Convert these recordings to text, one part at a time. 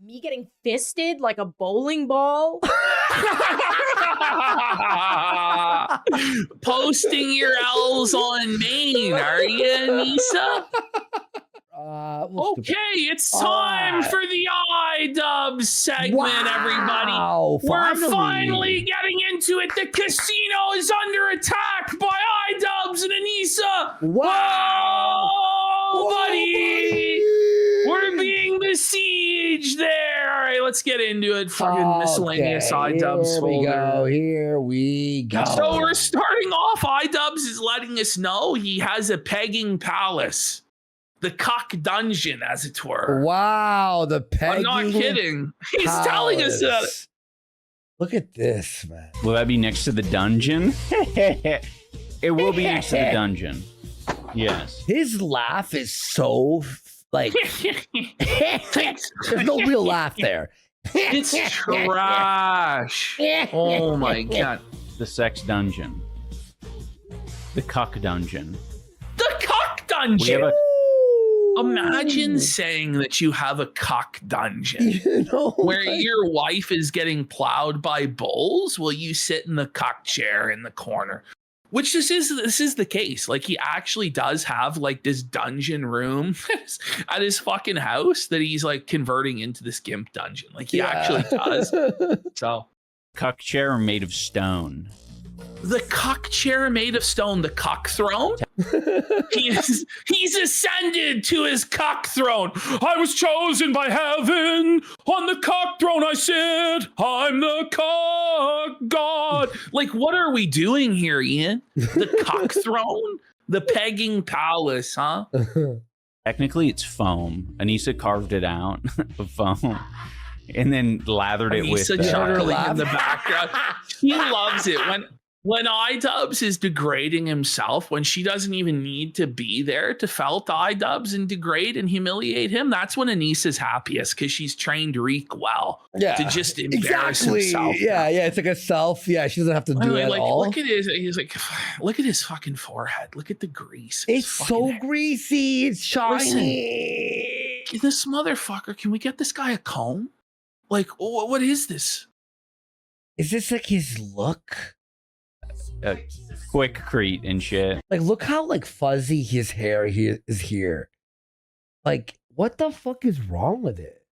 me getting fisted like a bowling ball. Posting your L's on Maine, are you, Anissa? Okay, it's time for the iDubbbz segment, everybody. We're finally getting into it. The casino is under attack by iDubbbz and Anissa. Wow. Whoa, buddy. We're being besieged there. All right, let's get into it. Fucking miscellaneous iDubbbz folder. Here we go. So we're starting off. iDubbbz is letting us know he has a pegging palace. The cock dungeon, as it were. Wow, the pegging. I'm not kidding. He's telling us that. Look at this, man. Will that be next to the dungeon? It will be next to the dungeon. Yes. His laugh is so like there's no real laugh there. It's trash. Oh my god. The sex dungeon. The cuck dungeon. The cock dungeon. Imagine saying that you have a cock dungeon where your wife is getting plowed by bulls while you sit in the cock chair in the corner. Which this is the case. Like, he actually does have like this dungeon room at his fucking house that he's like converting into this gimp dungeon. Like, he actually does. So, cuck chair made of stone. The cock chair made of stone, the cock throne. He's ascended to his cock throne. I was chosen by heaven. On the cock throne I sit. I'm the cock god. Like, what are we doing here, Ian? The cock throne? The pegging palace, huh? Technically, it's foam. Anissa carved it out of foam and then lathered it with chuckling in the background. She loves it when iDubbbz is degrading himself, when she doesn't even need to be there to felt iDubbbz and degrade and humiliate him. That's when Anissa's happiest, because she's trained Reek well to just embarrass himself. Yeah, it's like a self. Yeah, she doesn't have to do it at all. Look at his fucking forehead. Look at the grease. It's so greasy. It's shiny. Listen, this motherfucker. Can we get this guy a comb? Like, what is this? Is this like his look? Quick crete and shit. Like, look how like fuzzy his hair is here. Like, what the fuck is wrong with it?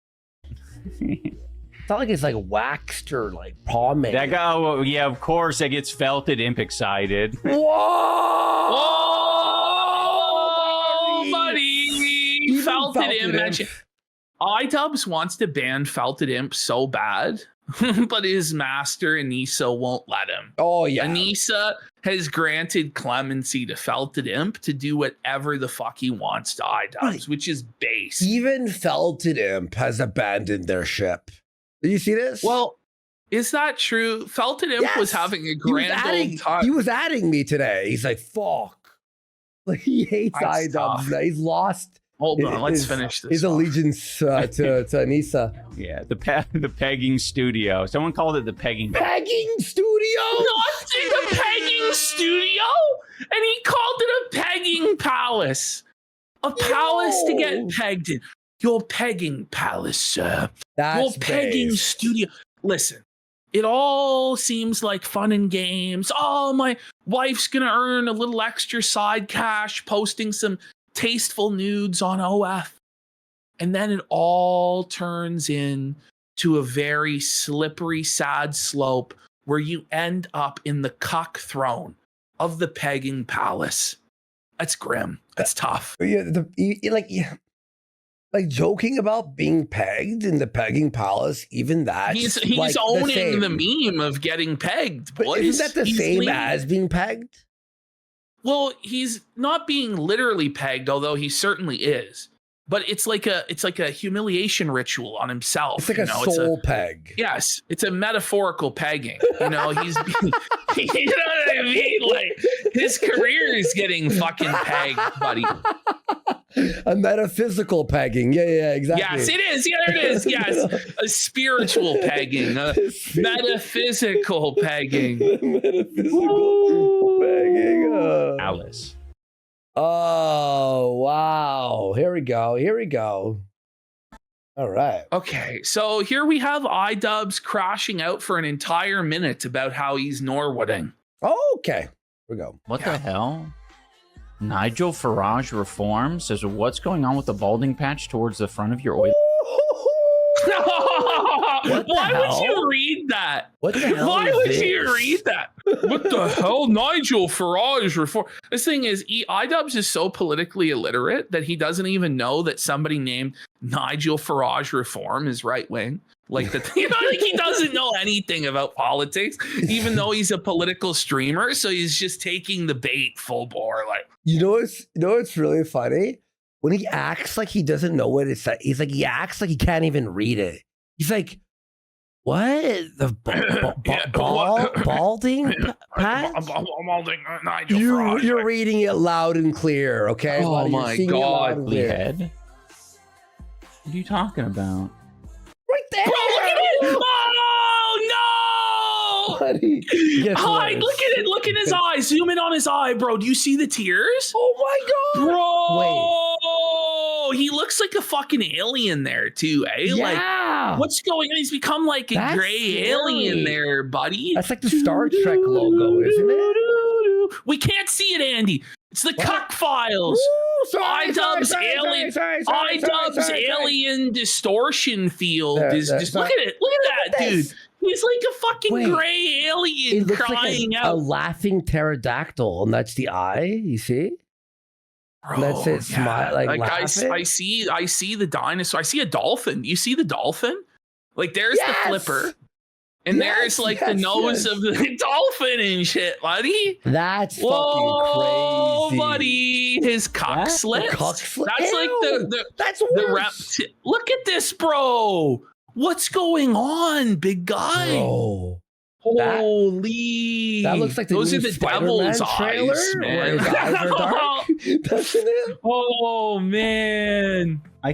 It's not like it's like waxed or like pomade. That guy, oh, yeah, of course, that gets felted imp excited. Whoa! Whoa, buddy! Felted imp. iDubbbz wants to ban felted imp so bad. But his master Anissa won't let him. Oh yeah. Anissa has granted clemency to Felted Imp to do whatever the fuck he wants to iDubbbz, which is base. Even Felted Imp has abandoned their ship. Did you see this? Well, is that true? Felted Imp was having a grand old time. He was adding me today. He's like, fuck. Like, he hates iDubbbz. He's lost. Hold on, let's finish this. His allegiance to Anissa. Yeah, the pegging studio. Someone called it the pegging studio. Not the pegging studio, and he called it a pegging palace. A palace to get pegged in. Your pegging palace, sir. Your pegging studio. Listen, it all seems like fun and games. Oh, my wife's gonna earn a little extra side cash posting some tasteful nudes on OF, and then it all turns into a very slippery, sad slope where you end up in the cock throne of the pegging palace. That's grim. That's tough. Like joking about being pegged in the pegging palace. Even that he's like owning the meme of getting pegged. But isn't that the same as being pegged? Well, he's not being literally pegged, although he certainly is. But it's like a humiliation ritual on himself. It's like a soul peg. Yes, it's a metaphorical pegging. You know, he's being, you know what I mean? Like, his career is getting fucking pegged, buddy. A metaphysical pegging. Yeah, exactly. Yes, it is. Yeah, there it is. Yes, a spiritual pegging, a metaphysical pegging. Metaphysical pegging. Alice. Oh, wow. Here we go. All right. Okay, so here we have iDubbbz crashing out for an entire minute about how he's Norwooding. Okay. Here we go. What the hell? Nigel Farage reform says, what's going on with the balding patch towards the front of your oil? Why would you read that? What the hell? Why would you read that? What the hell? Nigel Farage reform. This thing is, iDubbbz is so politically illiterate that he doesn't even know that somebody named Nigel Farage reform is right wing. Like that, like he doesn't know anything about politics, even though he's a political streamer. So he's just taking the bait full bore. Like, you know what's really funny? When he acts like he doesn't know what it says, he acts like he can't even read it. He's like, what? The balding patch? I'm balding Nigel Farage. You're reading it loud and clear, okay? Oh my God. Head? What are you talking about? Right there! Bro, look at it! Oh, no! Buddy, Hi, look at it. Look at his eye. Zoom in on his eye, bro. Do you see the tears? Oh my God! Bro! He looks like a fucking alien there, too, eh? Yeah! Like, what's going on? He's become like a gray alien there, buddy. That's like the Star Trek logo, isn't it? We can't see it, Andy. It's the Cuck Files. iDubbbz alien distortion field is just look at it. Look at that, dude. He's like a fucking gray alien crying like out. A laughing pterodactyl, and that's the eye. You see? Bro, that's it. Smile like laughing. I see the dinosaur. I see a dolphin. You see the dolphin? Like there's the flipper. And there's like the nose of the dolphin and shit, buddy. That's fucking crazy, buddy. His cock slits. That's like the look at this, bro. What's going on, big guy? Bro. Holy! That looks like those are the devil's trailer, eyes, man. His eyes are dark. Doesn't it? Oh man! I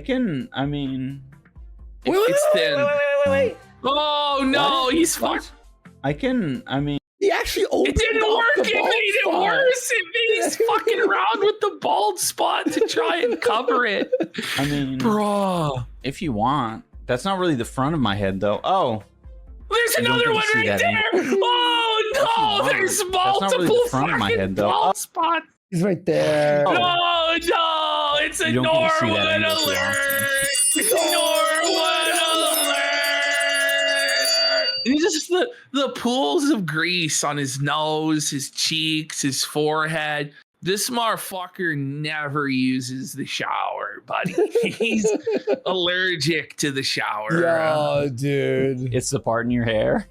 mean, it's thin. Wait. Oh no, he's fucked. I mean, he actually opened. It didn't work. It made it worse. It made he's fucking around with the bald spot to try and cover it. I mean, bro, if you want, that's not really the front of my head, though. Oh, there's another one right there. Oh no, there's multiple really the front of my head, though. bald spots. He's right there. No, it's a Norwood alert. Norwood alert. And just the pools of grease on his nose, his cheeks, his forehead. This motherfucker never uses the shower, buddy. He's allergic to the shower. Oh, dude. It's the part in your hair.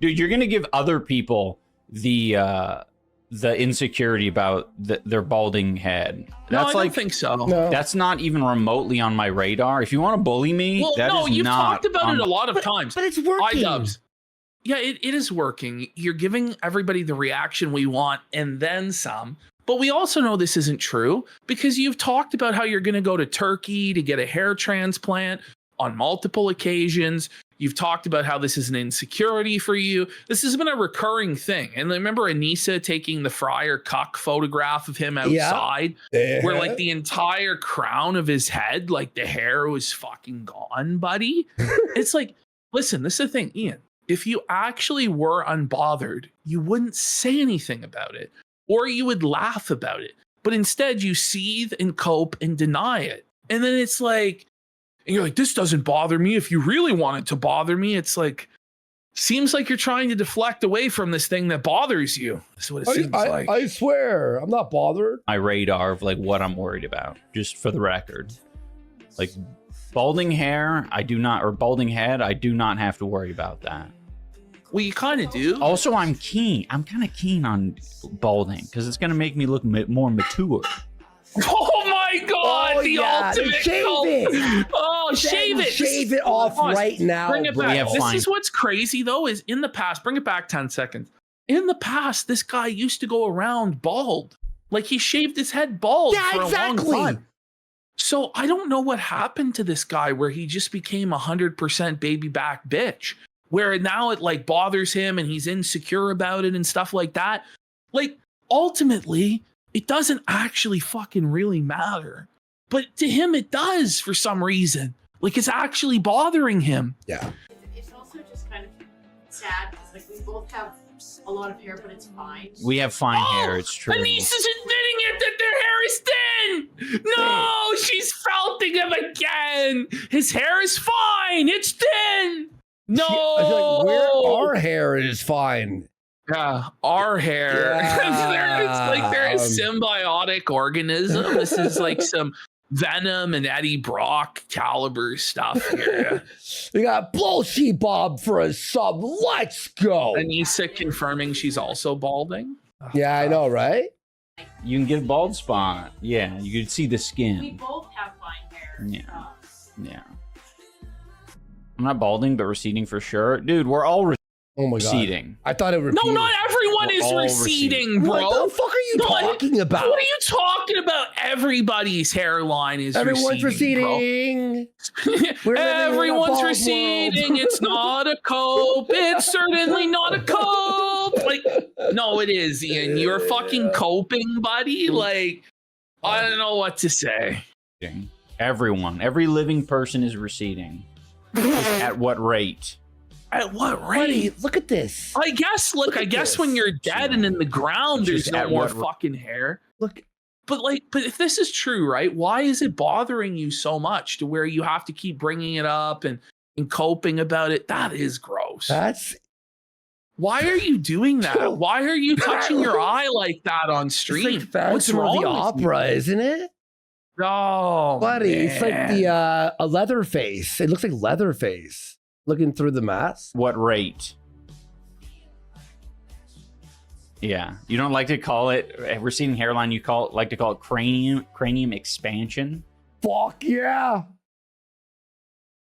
Dude, you're going to give other people the insecurity about their balding head. I don't think so. No. That's not even remotely on my radar. If you want to bully me, you've talked about it a lot of times. But it's working. iDubbbz. Yeah, it is working. You're giving everybody the reaction we want and then some. But we also know this isn't true because you've talked about how you're going to go to Turkey to get a hair transplant on multiple occasions. You've talked about how this is an insecurity for you. This has been a recurring thing. And remember Anissa taking the Friar Cuck photograph of him outside where like the entire crown of his head, like the hair was fucking gone, buddy. It's like, listen, this is the thing, Ian. If you actually were unbothered, you wouldn't say anything about it, or you would laugh about it. But instead, you seethe and cope and deny it. And then it's like, and you're like, this doesn't bother me. If you really want it to bother me, it's like, seems like you're trying to deflect away from this thing that bothers you. That's what it seems like. I swear, I'm not bothered. My radar of like what I'm worried about, just for the record. Like, balding hair, balding head, I do not have to worry about that. Well, you kind of do. Also, I'm kind of keen on balding because it's going to make me look more mature. Oh my God, the ultimate cult. Shave it. Shave it off right now. Bring it back. Yeah, this is what's crazy though, is in the past, bring it back 10 seconds. In the past, this guy used to go around bald. Like he shaved his head bald for a long time. So I don't know what happened to this guy where he just became 100% baby back bitch, where now it like bothers him and he's insecure about it and stuff like that. Like ultimately, it doesn't actually fucking really matter. But to him, it does for some reason. Like it's actually bothering him. Yeah. It's also just kind of sad because like we both have a lot of hair, but it's fine. We have fine hair. It's true. Anissa's admitting it that their hair is thin. No, she's felting him again. His hair is fine. It's thin. No, I feel like our hair is fine. Yeah, our hair. Yeah. They're a symbiotic organism. This is like some Venom and Eddie Brock caliber stuff here. We got Bullshit Bob for a sub. Let's go. Anissa confirming she's also balding. Yeah, I know, right? You can get bald spot. Yeah, you can see the We skin. both have fine hair. Yeah. Yeah. I'm not balding, but receding for sure. Dude, we're all Oh my god. receding. I thought it was. No, not everyone We're is all receding, bro. What the fuck are you talking about? What are you talking about? Everybody's hairline is Everyone's receding. We're living in a Everyone's bald receding. world. It's not a cope. It's certainly not a cope. Like, no, it is, Ian. You're fucking coping, buddy. Like, I don't know what to say. Everyone, every living person is receding. At what rate? At what rate? Buddy, look at this. I guess, look, I guess when you're dead and in the ground, there's Just no at more what fucking hair. Look. But if this is true, right? Why is it bothering you so much to where you have to keep bringing it up and coping about it? That is gross. That's. Why are you doing that? Why are you touching your eye like that on stream? It's like What's Phantom of wrong the with Opera, isn't it? you? Oh, Buddy, it's like man. the a Leatherface. It looks like Leatherface looking through the mask. What rate? Yeah, you don't like to call it receding hairline. You like to call it cranium expansion. Fuck yeah!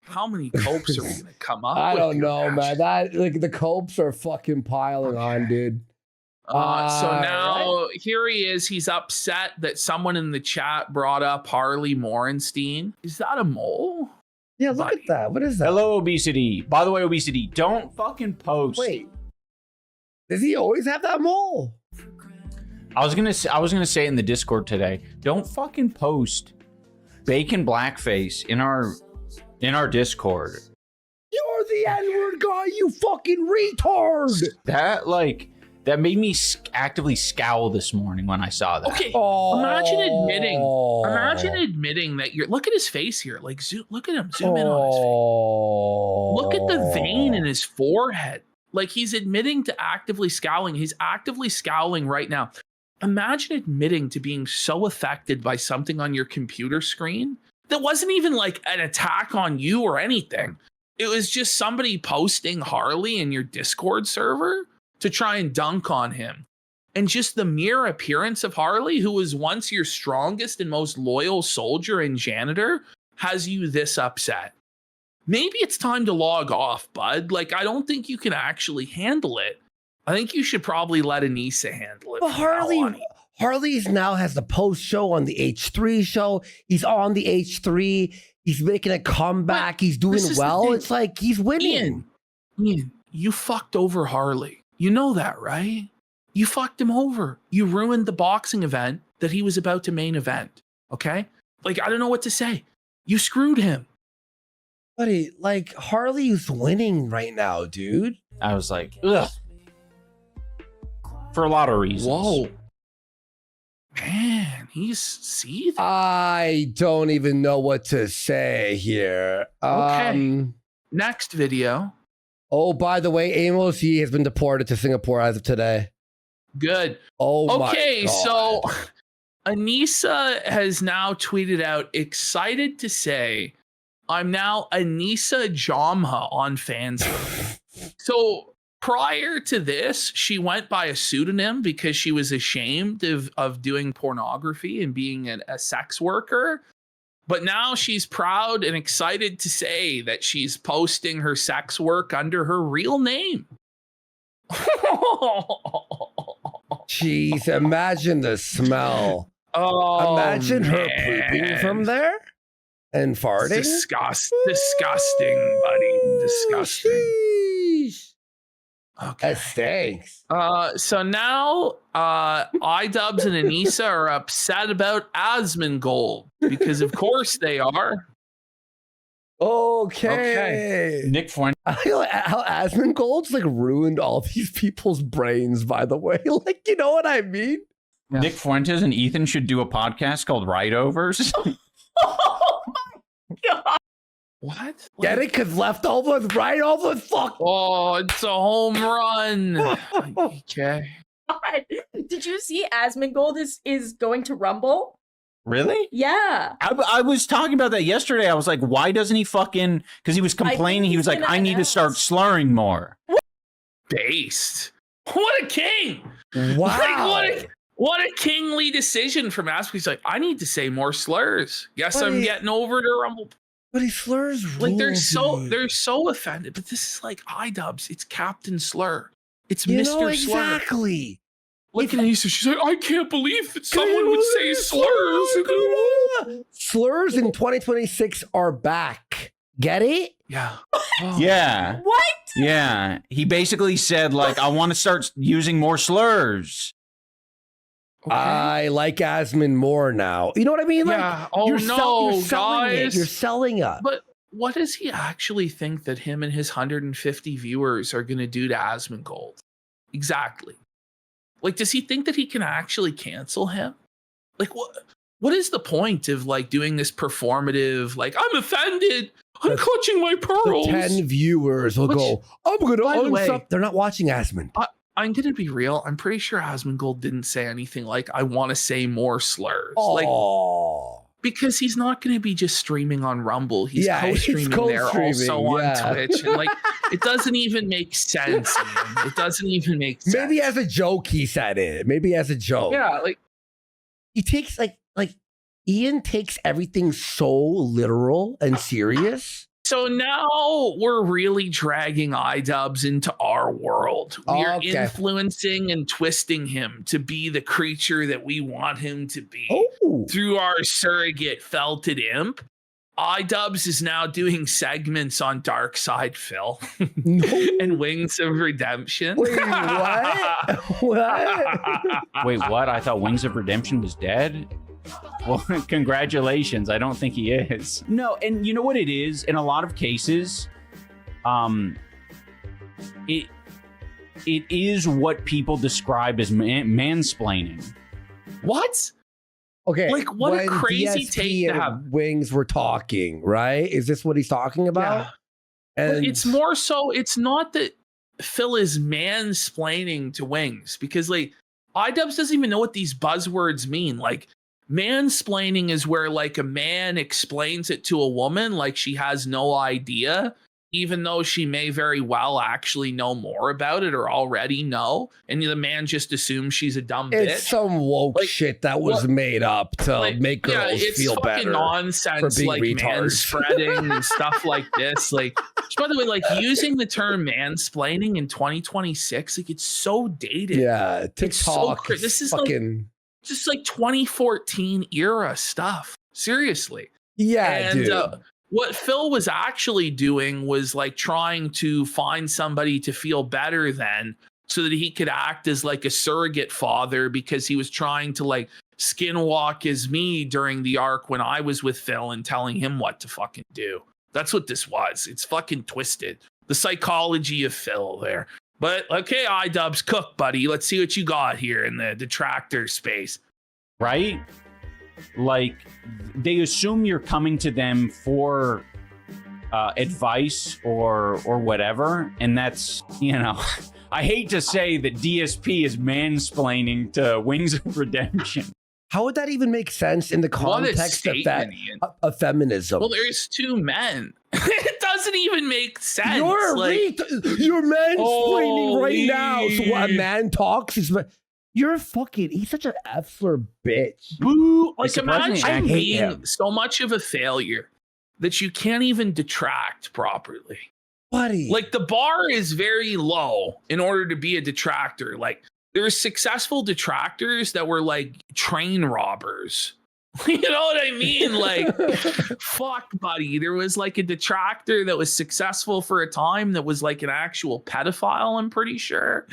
How many copes are we gonna come up? I with don't here, know, Ash? man. That like the copes are fucking piling on, dude. So now Right? here he is. He's upset that someone in the chat brought up Harley Morenstein. Is that a mole? Yeah, look Buddy. at that. What is that? Hello, obesity. By the way, obesity, don't fucking post. Wait, does he always have that mole? I was gonna say in the Discord today, don't fucking post bacon blackface in our Discord. You're the N-word guy, you fucking retard! That made me actively scowl this morning when I saw that. Okay, Oh. imagine admitting that you're. Look at his face here. Like, look at him. Zoom in on his face. Look at the vein in his forehead. Like he's admitting to actively scowling. He's actively scowling right now. Imagine admitting to being so affected by something on your computer screen that wasn't even like an attack on you or anything. It was just somebody posting Harley in your Discord server to try and dunk on him. And just the mere appearance of Harley, who was once your strongest and most loyal soldier and janitor, has you this upset. Maybe it's time to log off, bud. Like, I don't think you can actually handle it. I think you should probably let Anissa handle it. But Harley's now has the post show on the H3 show. He's on the H3. He's making a comeback. He's doing this is the well. thing. It's like he's winning. Ian, you fucked over Harley. You know that, right? You fucked him over. You ruined the boxing event that he was about to main event. Okay? Like, I don't know what to say. You screwed him. Buddy, like Harley's winning right now, dude. I was like, ugh. For a lot of reasons. Whoa. Man, he's seething. I don't even know what to say here. Okay. Next video. Oh, by the way, Amos, he has been deported to Singapore as of today. Good. Oh, my Okay, God. so Anissa has now tweeted out, excited to say, I'm now Anissa Jomha on Fansly. So prior to this, she went by a pseudonym because she was ashamed of doing pornography and being a sex worker. But now she's proud and excited to say that she's posting her sex work under her real name. Jeez, imagine the smell. Oh, Imagine her man. pooping from there and farting. Disgusting, buddy. Disgusting. Sheesh. Okay. That stinks. So now iDubbbz and Anissa are upset about Asmongold because of course they are. Okay. Nick Fuentes. I feel like how Asmongold's like ruined all these people's brains, by the way. Like, you know what I mean? Yeah. Nick Fuentes and Ethan should do a podcast called Rideovers. Oh my god. What? Get it? Because leftovers, right over, fuck. Oh, it's a home run. Okay. God. Did you see Asmongold is going to Rumble? Really? Yeah. I was talking about that yesterday. I was like, why doesn't he fucking... Because he was complaining. He was like, I need to start slurring more. Based. What a king. Wow. Like, what a kingly decision from Aspen. He's like, I need to say more slurs. Guess I'm getting over to Rumble. But he slurs Like they're rule, so offended. But this is like iDubbbz. It's Captain Slur. It's you Mr. know, Slur. exactly. Look at Lisa. She's like, I can't believe that someone would say slurs. Slurs in 2026 are back. Get it? Yeah. Yeah. What? Yeah. He basically said, like, I want to start using more slurs. Okay. I like Asmon more now. You know what I mean? Like, Yeah. Oh you're no, selling it. guys. You're selling it. But what does he actually think that him and his 150 viewers are going to do to Asmongold? Exactly. Like, does he think that he can actually cancel him? Like, what is the point of like doing this performative, like, I'm offended, I'm clutching my pearls? The 10 viewers will go, I'm going to by the way, unsub. They're not watching Asmon. I'm going to be real. I'm pretty sure Asmongold didn't say anything like, I want to say more slurs. Oh. Like, because he's not going to be just streaming on Rumble. He's co-streaming there also on Twitch. And like, it doesn't even make sense, man. It doesn't even make sense. Maybe as a joke he said it. Maybe as a joke. Yeah, like, He takes like Ian takes everything so literal and serious. so now we're really dragging iDubbbz into our world. We are influencing and twisting him to be the creature that we want him to be. Oh. Through our surrogate felted imp. iDubbbz is now doing segments on Dark Side Phil and Wings of Redemption. Wait, what? What? Wait, what? I thought Wings of Redemption was dead? Well, congratulations. I don't think he is. No, and you know what it is? In a lot of cases, it is what people describe as mansplaining. What? Okay. Like, what a when crazy DSP take to and have. Wings were talking, right? Is this what he's talking about? But And it's more so, it's not that Phil is mansplaining to Wings, because like iDubbbz doesn't even know what these buzzwords mean. Like, mansplaining is where like a man explains it to a woman like she has no idea, even though she may very well actually know more about it or already know, and the man just assumes she's a dumb bitch. it's some woke Like, shit that was made up to make girls it's feel fucking better. nonsense, being like retards. manspreading and stuff like this. Like, by the way, like using the term mansplaining in 2026, like it's so dated. Yeah, It's so TikTok. this is fucking just like 2014 era stuff. Seriously. yeah, And dude. what Phil was actually doing was like trying to find somebody to feel better than, so that he could act as like a surrogate father, because he was trying to like skinwalk as me during the arc when I was with Phil and telling him what to fucking do. That's what this was. It's fucking twisted. The psychology of Phil there. But okay, iDubbbz, cook, buddy. Let's see what you got here in the detractor space. Right? Like, they assume you're coming to them for advice or whatever, and that's, you know, I hate to say that DSP is mansplaining to Wings of Redemption. How would that even make sense in the What a context of statement, Ian. of feminism? Well, there's two men. It doesn't even make sense. You're like, you're mansplaining right Holy- now. So when a man talks, you're fucking. He's such an effler bitch. boo. Like, surprisingly, I imagine hate being him. so much of a failure that you can't even detract properly. Buddy. Like, the bar is very low in order to be a detractor. Like, there's successful detractors that were like train robbers. You know what I mean? Like, fuck, buddy. There was like a detractor that was successful for a time that was like an actual pedophile, I'm pretty sure.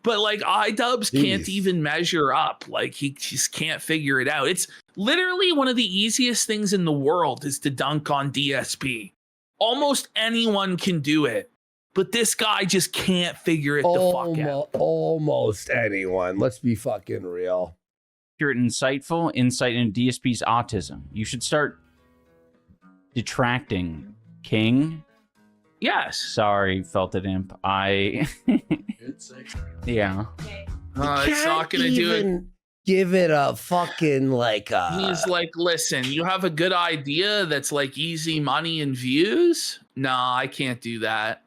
But like iDubbbz can't Jeez. even measure up. Like, he just can't figure it out. It's literally one of the easiest things in the world is to dunk on DSP. Almost anyone can do it, but this guy just can't figure it the fuck out. Almost anyone. Let's be fucking real. You're insightful insight into DSP's autism. You should start detracting King. Yes. Sorry, Felted Imp. Yeah. It's not gonna do it. Give it a fucking like. He's like, listen, you have a good idea that's like easy money and views. No, I can't do that.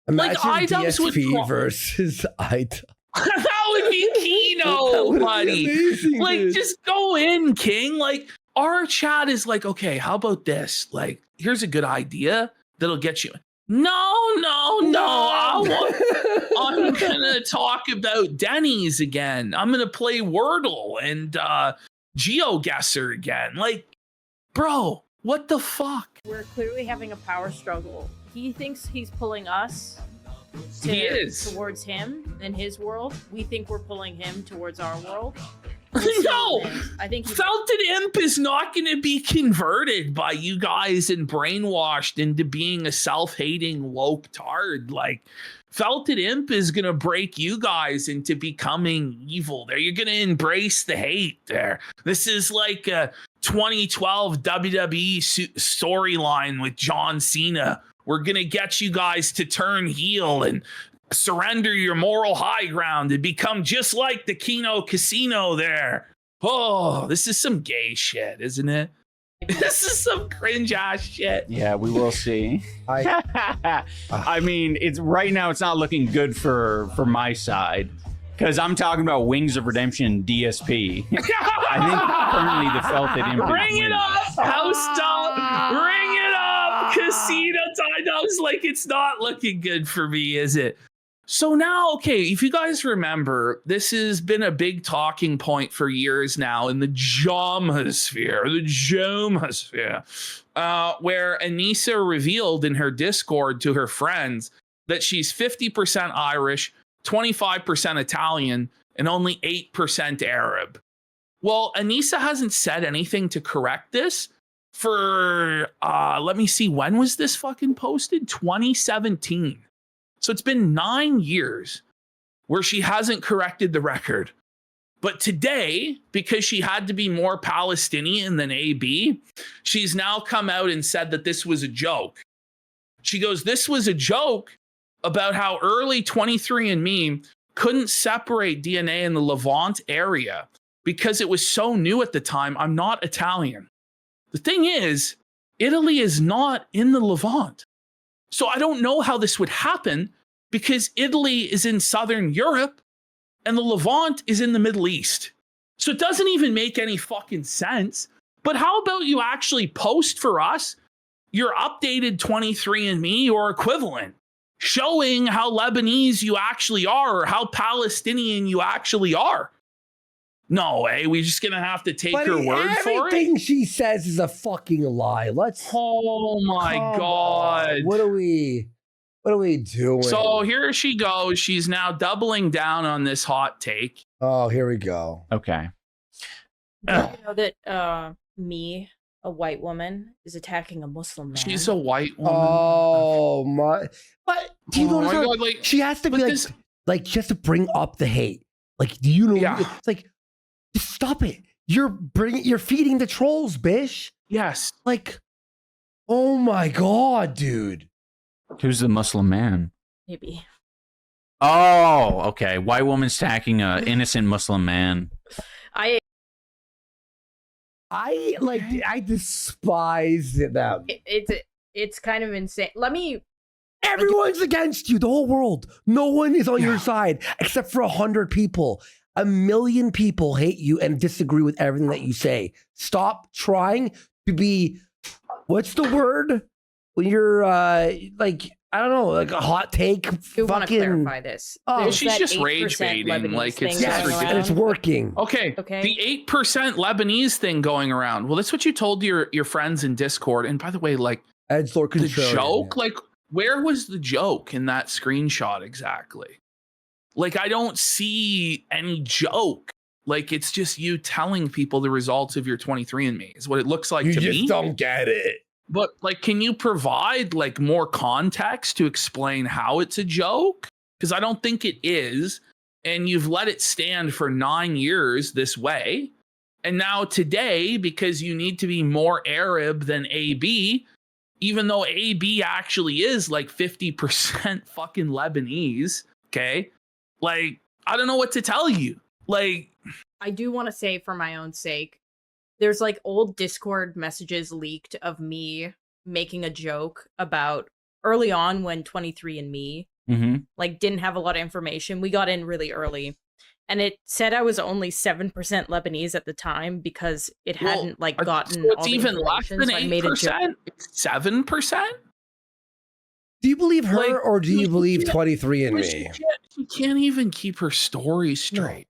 Imagine like iDubbbz DSP versus iDubbbz. That would be Kino, buddy. Amazing, Like, dude. just go in, King. Like, our chat is like, okay, how about this? Like, here's a good idea that'll get you. No. I'm gonna talk about Denny's again. I'm gonna play Wordle and GeoGuessr again. Like, bro, what the fuck? We're clearly having a power struggle. He thinks he's pulling us He is. towards him in his world. We think we're pulling him towards our world. No, I think Felted Imp is not going to be converted by you guys and brainwashed into being a self-hating woke tard. Like, Felted Imp is going to break you guys into becoming evil. There, you're going to embrace the hate. There, this is like a 2012 WWE storyline with John Cena. We're going to get you guys to turn heel and surrender your moral high ground and become just like the Kino Casino there. Oh, this is some gay shit, isn't it? This is some cringe ass shit. Yeah, we will see. I mean, it's right now. It's not looking good for my side because I'm talking about Wings of Redemption DSP. I think currently the Felted Imp. Bring it up, House Dog. Bring it up, Casino iDubbbz. Like, it's not looking good for me, is it? So now, okay, if you guys remember, this has been a big talking point for years now in the Jomhas sphere, where Anissa revealed in her Discord to her friends that she's 50% Irish, 25% Italian, and only 8% Arab. Well, Anissa hasn't said anything to correct this for, let me see, when was this fucking posted? 2017. So it's been 9 years where she hasn't corrected the record. But today, because she had to be more Palestinian than AB, she's now come out and said that this was a joke. She goes, this was a joke about how early 23andMe couldn't separate DNA in the Levant area because it was so new at the time. I'm not Italian. The thing is, Italy is not in the Levant. So I don't know how this would happen because Italy is in Southern Europe and the Levant is in the Middle East. So it doesn't even make any fucking sense. But how about you actually post for us your updated 23andMe or equivalent, showing how Lebanese you actually are or how Palestinian you actually are? No way. We're just going to have to take her word for it. Everything she says is a fucking lie. Oh my God. What are we doing? So here she goes. She's now doubling down on this hot take. Oh, here we go. Okay. Do you know that me, a white woman, is attacking a Muslim man? She's a white woman. Oh my! But do you Oh know my what? God, like, She has to be but like, this- like she has to bring up the hate. Like, do you know? Yeah. It's like, just stop it. You're feeding the trolls, bish. Yes. Like, oh my God, dude. Who's the Muslim man? Maybe. Oh, okay. White woman stacking a innocent Muslim man. I despise them. It's kind of insane. Let me. Everyone's against you. The whole world. No one is on your side except for 100 people. 1 million people hate you and disagree with everything that you say. Stop trying to be. What's the word when you're like, I don't know, like a hot take? I want to clarify this. Oh, There's she's that just 8% rage baiting, Lebanese like, it's thing just going yes, around. and it's working. Okay. Okay. The 8% Lebanese thing going around. Well, that's what you told your friends in Discord. And by the way, like, Edgelord the Contrarian, joke, yeah. like, where was the joke in that screenshot exactly? Like, I don't see any joke. Like, it's just you telling people the results of your 23andMe is what it looks like You to just me. don't get it. But like, can you provide like more context to explain how it's a joke? Because I don't think it is. And you've let it stand for 9 years this way. And now today, because you need to be more Arab than AB, even though AB actually is like 50% fucking Lebanese, okay? Like, I don't know what to tell you. Like, I do want to say, for my own sake, there's like old Discord messages leaked of me making a joke about early on when 23andMe like didn't have a lot of information. We got in really early, and it said I was only 7% Lebanese at the time because it hadn't like gotten. So it's all the even less information, than so I made a joke. 8%. It's 7%. Do you believe her Like, or do you believe She 23andMe? can't even keep her story straight.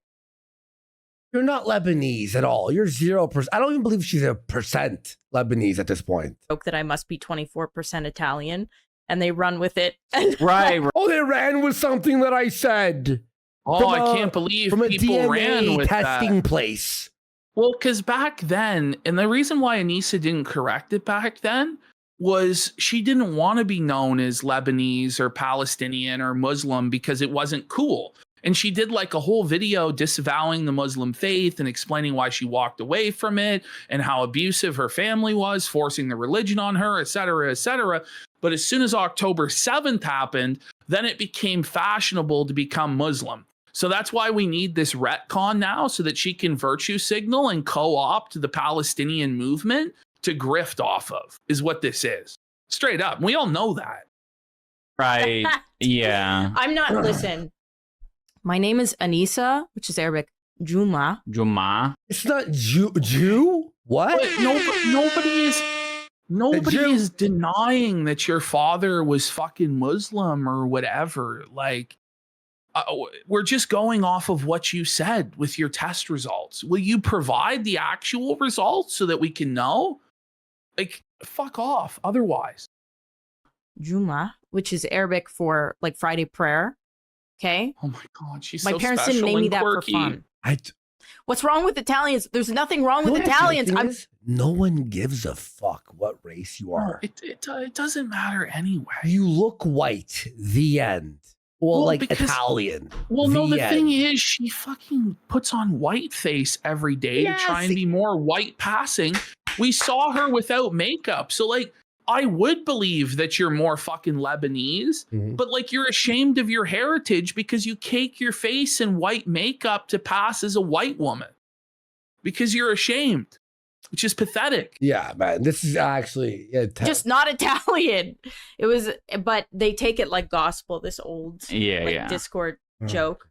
You're not Lebanese at all. You're 0%. I don't even believe she's a percent Lebanese at this point. Joke that I must be 24% Italian, and they run with it. Right. Oh, they ran with something that I said. Oh, I can't believe From a people ran DNA with testing that. place. Well, because back then, and the reason why Anissa didn't correct it back then was she didn't want to be known as Lebanese or Palestinian or Muslim because it wasn't cool. And she did like a whole video disavowing the Muslim faith and explaining why she walked away from it and how abusive her family was, forcing the religion on her, et cetera, et cetera. But as soon as October 7th happened, then it became fashionable to become Muslim. So that's why we need this retcon now, so that she can virtue signal and co-opt the Palestinian movement to grift off of, is what this is. Straight up. We all know that. Right. Yeah. I'm not. Listen, my name is Anissa, which is Arabic Juma. Juma. It's not Jew? What? But nobody Jew- is denying that your father was fucking Muslim or whatever. Like, we're just going off of what you said with your test results. Will you provide the actual results so that we can know? Like, fuck off. Otherwise, Juma, which is Arabic for like Friday prayer. Okay. oh my god, she's My so parents didn't special name me and that quirky. for fun. I, What's wrong with Italians? There's nothing wrong with You know what Italians. the thing I'm is? No one gives a fuck what race you No, are. it doesn't matter anyway. You look white. The end. Well, Well, like because- Italian. Well, no, the end. thing is, she fucking puts on white face every day Yes. to try and be more white passing. We saw her without makeup. So, like, I would believe that you're more fucking Lebanese, Mhm. but like, you're ashamed of your heritage because you cake your face in white makeup to pass as a white woman because you're ashamed, which is pathetic. Yeah, man. This is actually just not Italian. It was, but they take it like gospel. This old Yeah. Discord Oh. joke.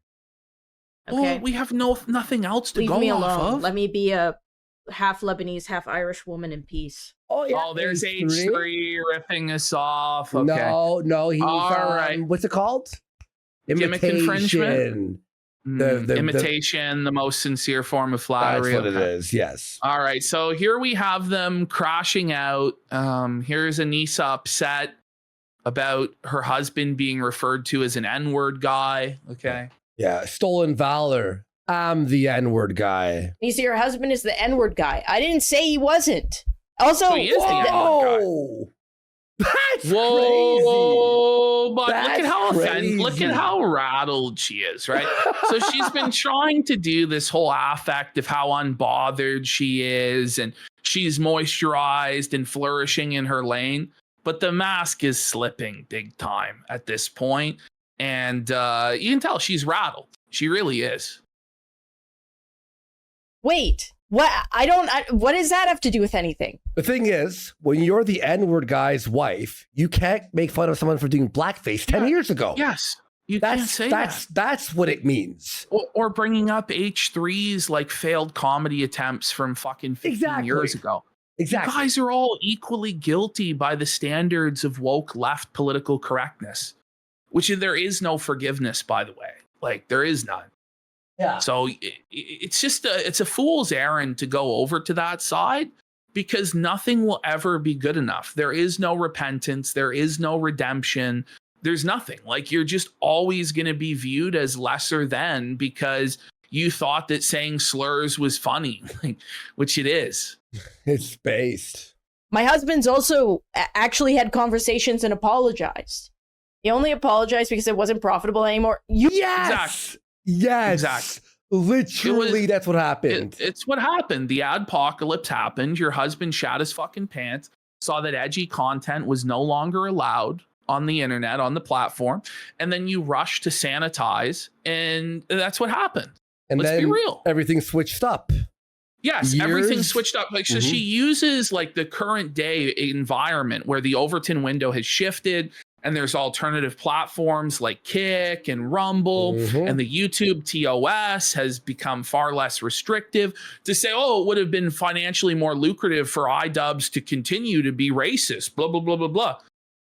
Well, Okay, we have nothing else to leave go me off alone. of. Let me be a half Lebanese, half Irish woman in peace. Oh, there's H3 ripping us off. Okay. No, he's All right. what's it called? Gimmick infringement? The- Imitation, the most sincere form of That's flattery. what it Okay. is. Yes. All right, so here we have them crashing out. Here's Anissa upset about her husband being referred to as an N-word guy. Okay. Yeah. Stolen valor. I'm the N-word guy. You see, your husband is the N-word guy. I didn't say he wasn't. Also, So he is the N-word guy. Whoa. That's Whoa, but look at That's how crazy. look at how rattled she is, right? So she's been trying to do this whole affect of how unbothered she is, and she's moisturized and flourishing in her lane, but the mask is slipping big time at this point, and you can tell she's rattled. She really is. wait, what? What does that have to do with anything? The thing is, when you're the N-word guy's wife, you can't make fun of someone for doing blackface 10 years ago. Yes, you can't say that. That's what it means. Or bringing up H3's like failed comedy attempts from fucking 15 years ago. Exactly. You guys are all equally guilty by the standards of woke left political correctness, which there is no forgiveness, by the way. Like, there is none. Yeah. So it's just it's a fool's errand to go over to that side, because nothing will ever be good enough. There is no repentance. There is no redemption. There's nothing. Like, you're just always going to be viewed as lesser than because you thought that saying slurs was funny, which it is. It's based. My husband's also actually had conversations and apologized. He only apologized because it wasn't profitable anymore. Yes. Yes. Exactly. Literally, that's what happened. It's what happened. The adpocalypse happened. Your husband shat his fucking pants, saw that edgy content was no longer allowed on the internet, on the platform, and then you rushed to sanitize, and that's what happened. And Let's then be real. Everything switched up. Yes, everything switched up. Like, so she uses like the current day environment where the Overton window has shifted, and there's alternative platforms like Kick and Rumble, and the YouTube TOS has become far less restrictive to say, oh, it would have been financially more lucrative for iDubbbz to continue to be racist, blah, blah, blah, blah, blah.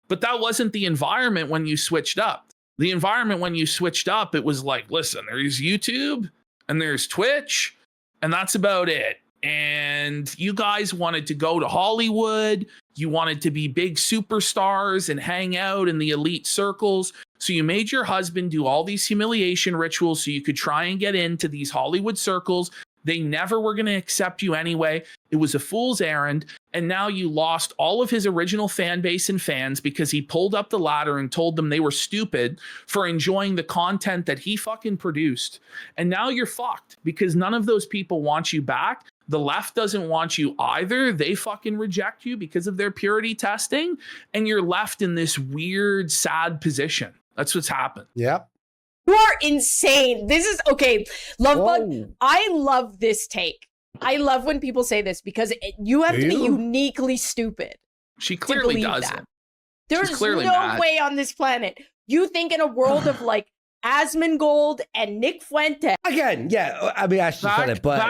But that wasn't the environment when you switched up. The environment when you switched up, it was like, listen, there's YouTube and there's Twitch, and that's about it. And you guys wanted to go to Hollywood. You wanted to be big superstars and hang out in the elite circles. So you made your husband do all these humiliation rituals so you could try and get into these Hollywood circles. They never were going to accept you anyway. It was a fool's errand. And now you lost all of his original fan base and fans because he pulled up the ladder and told them they were stupid for enjoying the content that he fucking produced. And now you're fucked because none of those people want you back. The left doesn't want you either. They fucking reject you because of their purity testing. And you're left in this weird, sad position. That's what's happened. Yep. You are insane. This is okay. Lovebug, I love this take. I love when people say this because you have to be uniquely stupid. She clearly does it. There's no way on this planet. You think in a world of like Asmongold and Nick Fuentes. Again, yeah, I mean, I should have said it, but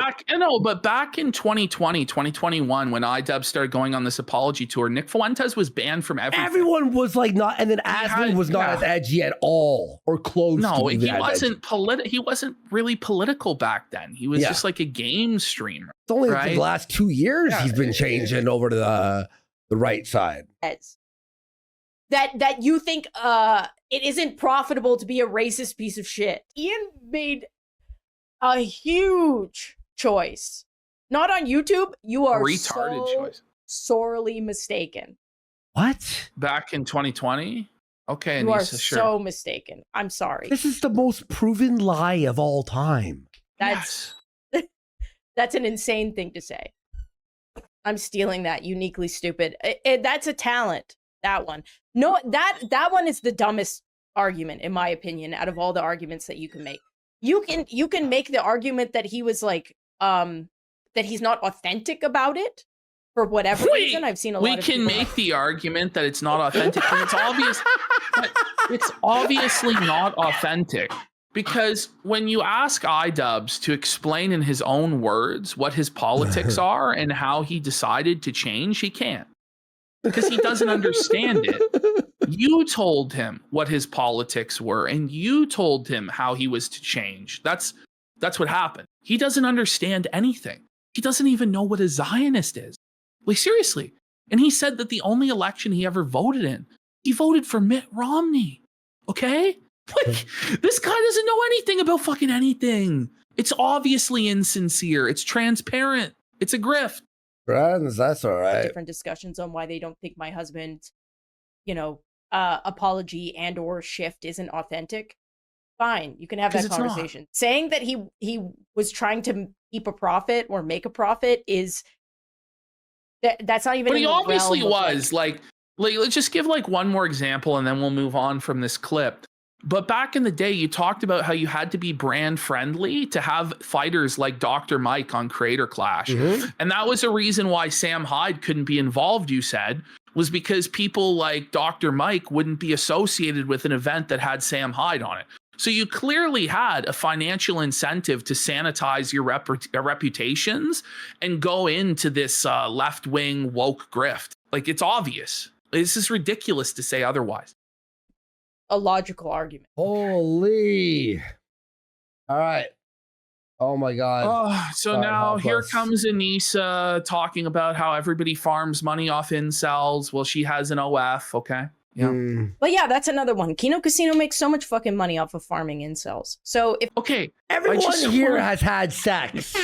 back in 2020, 2021, when iDubbbz started going on this apology tour, Nick Fuentes was banned from everything. Everyone was like not, and then Asmon was not as edgy at all or close. No, to he wasn't he wasn't really political back then. He was just like a game streamer. It's only the last 2 years he's been changing over to the right side. That you think it isn't profitable to be a racist piece of shit. Ian made a huge choice. Not on YouTube. You are retarded choice. Sorely mistaken. What? Back in 2020? Okay, you Anissa, are sure. so mistaken. I'm sorry. This is the most proven lie of all time. That's an insane thing to say. I'm stealing that. Uniquely stupid. That's a talent. That one. No, that one is the dumbest argument, in my opinion, out of all the arguments that you can make. You can make the argument that he was like, that he's not authentic about it for whatever reason. I've seen a lot of people. We can make the argument that it's not authentic, but it's obvious. But it's obviously not authentic because when you ask iDubbbz to explain in his own words what his politics are and how he decided to change, he can't. Because he doesn't understand it. You told him what his politics were, and you told him how he was to change. That's what happened. He doesn't understand anything. He doesn't even know what a Zionist is. Like, seriously. And he said that the only election he ever voted in, he voted for Mitt Romney. Okay? Like, this guy doesn't know anything about fucking anything. It's obviously insincere. It's transparent. It's a grift. Friends, that's all right. Different discussions on why they don't think my husband's, apology and or shift isn't authentic. Fine, you can have that conversation. Saying that he was trying to keep a profit or make a profit is that's not even. But he obviously was like let's just give like one more example and then we'll move on from this clip. But back in the day, you talked about how you had to be brand friendly to have fighters like Dr. Mike on Creator Clash. And that was a reason why Sam Hyde couldn't be involved, you said, was because people like Dr. Mike wouldn't be associated with an event that had Sam Hyde on it. So you clearly had a financial incentive to sanitize your reputations and go into this left-wing woke grift. Like, it's obvious. This is ridiculous to say otherwise. A logical argument. Holy. All right. Oh my God. So now here comes Anissa talking about how everybody farms money off incels. Well, she has an OF, okay? Yeah. But yeah, that's another one. Kino Casino makes so much fucking money off of farming incels. So if everyone here has had sex.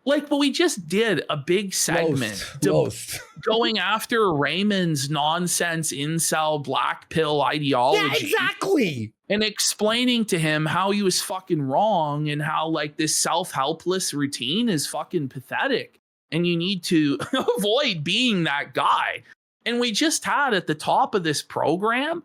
Like, but we just did a big segment Roast. going after Raymond's nonsense incel black pill ideology. Yeah, exactly. And explaining to him how he was fucking wrong and how like this self-helpless routine is fucking pathetic. And you need to avoid being that guy. And we just had at the top of this program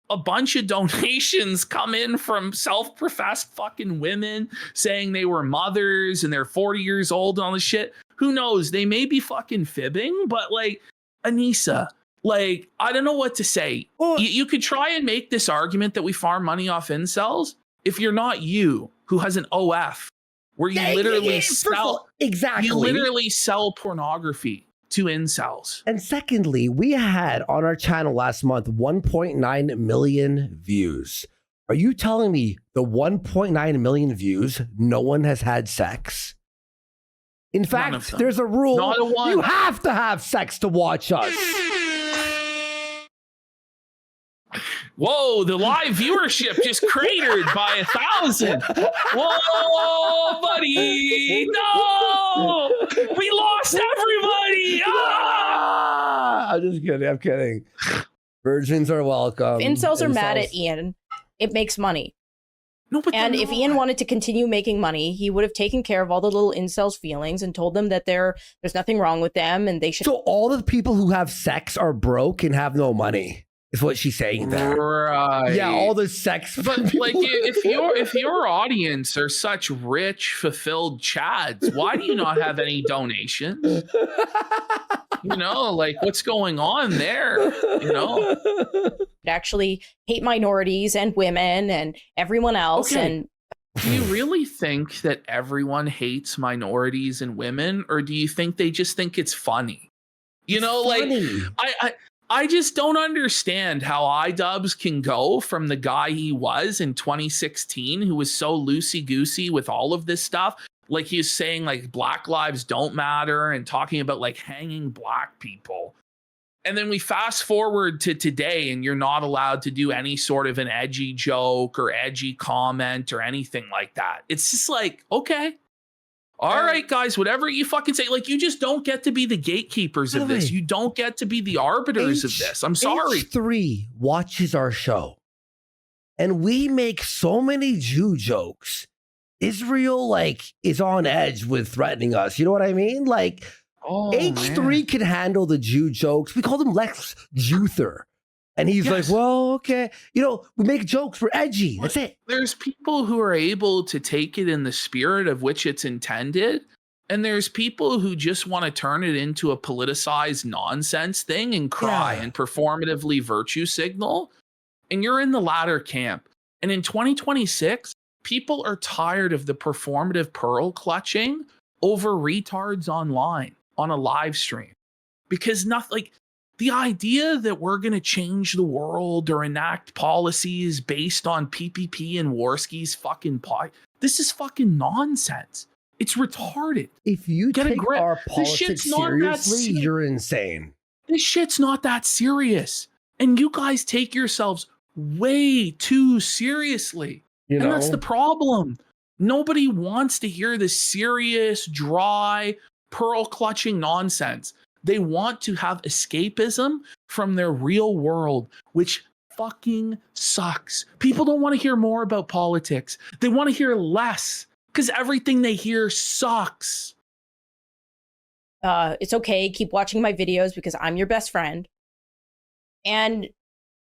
a bunch of donations come in from self-professed fucking women saying they were mothers and they're 40 years old and all this shit. Who knows? They may be fucking fibbing, but like, Anissa, like, I don't know what to say. Well, You could try and make this argument that we farm money off incels if you're not you who has an OF where you literally sell exactly. You literally sell pornography to incels. And secondly, we had on our channel last month 1.9 million views. Are you telling me the 1.9 million views, no one has had sex? In fact, there's a rule. Not a one. You have to have sex to watch us. Whoa, the live viewership just cratered by 1,000. Whoa, buddy. No, we lost everybody. Ah! I'm just kidding. I'm kidding. Virgins are welcome. If incels are mad at Ian, it makes money. No, but and if Ian wanted to continue making money, he would have taken care of all the little incels' feelings and told them that there's nothing wrong with them and they should. So all the people who have sex are broke and have no money. Is what she's saying there. Right. Yeah, all the sex. But like, if your audience are such rich, fulfilled chads, why do you not have any donations? You know, like what's going on there? You know, actually hate minorities and women and everyone else. Okay. And do you really think that everyone hates minorities and women, or do you think they just think it's funny? You know, Funny. like I just don't understand how iDubbbz can go from the guy he was in 2016, who was so loosey-goosey with all of this stuff. Like he was saying like Black lives don't matter and talking about like hanging Black people. And then we fast forward to today and you're not allowed to do any sort of an edgy joke or edgy comment or anything like that. It's just like, okay. All right, guys, whatever you fucking say, like, you just don't get to be the gatekeepers of this. You don't get to be the arbiters of this. I'm sorry. H3 watches our show, and we make so many Jew jokes. Israel, like, is on edge with threatening us. You know what I mean? Like, H3 can handle the Jew jokes. We call him Lex Juther. And he's like, well, okay. You know, we make jokes. We're edgy. That's it. There's people who are able to take it in the spirit of which it's intended. And there's people who just want to turn it into a politicized nonsense thing and cry and performatively virtue signal. And you're in the latter camp. And in 2026, people are tired of the performative pearl clutching over retards online on a live stream. Because nothing like, the idea that we're going to change the world or enact policies based on PPP and Worski's fucking pie, this is fucking nonsense. It's retarded. If you Get a take grip. our This politics shit's not that seriously, you're insane. This shit's not that serious. And you guys take yourselves way too seriously. You know? And that's the problem. Nobody wants to hear this serious, dry, pearl clutching nonsense. They want to have escapism from their real world, which fucking sucks. People don't want to hear more about politics. They want to hear less because everything they hear sucks. it's okay. Keep watching my videos because I'm your best friend. And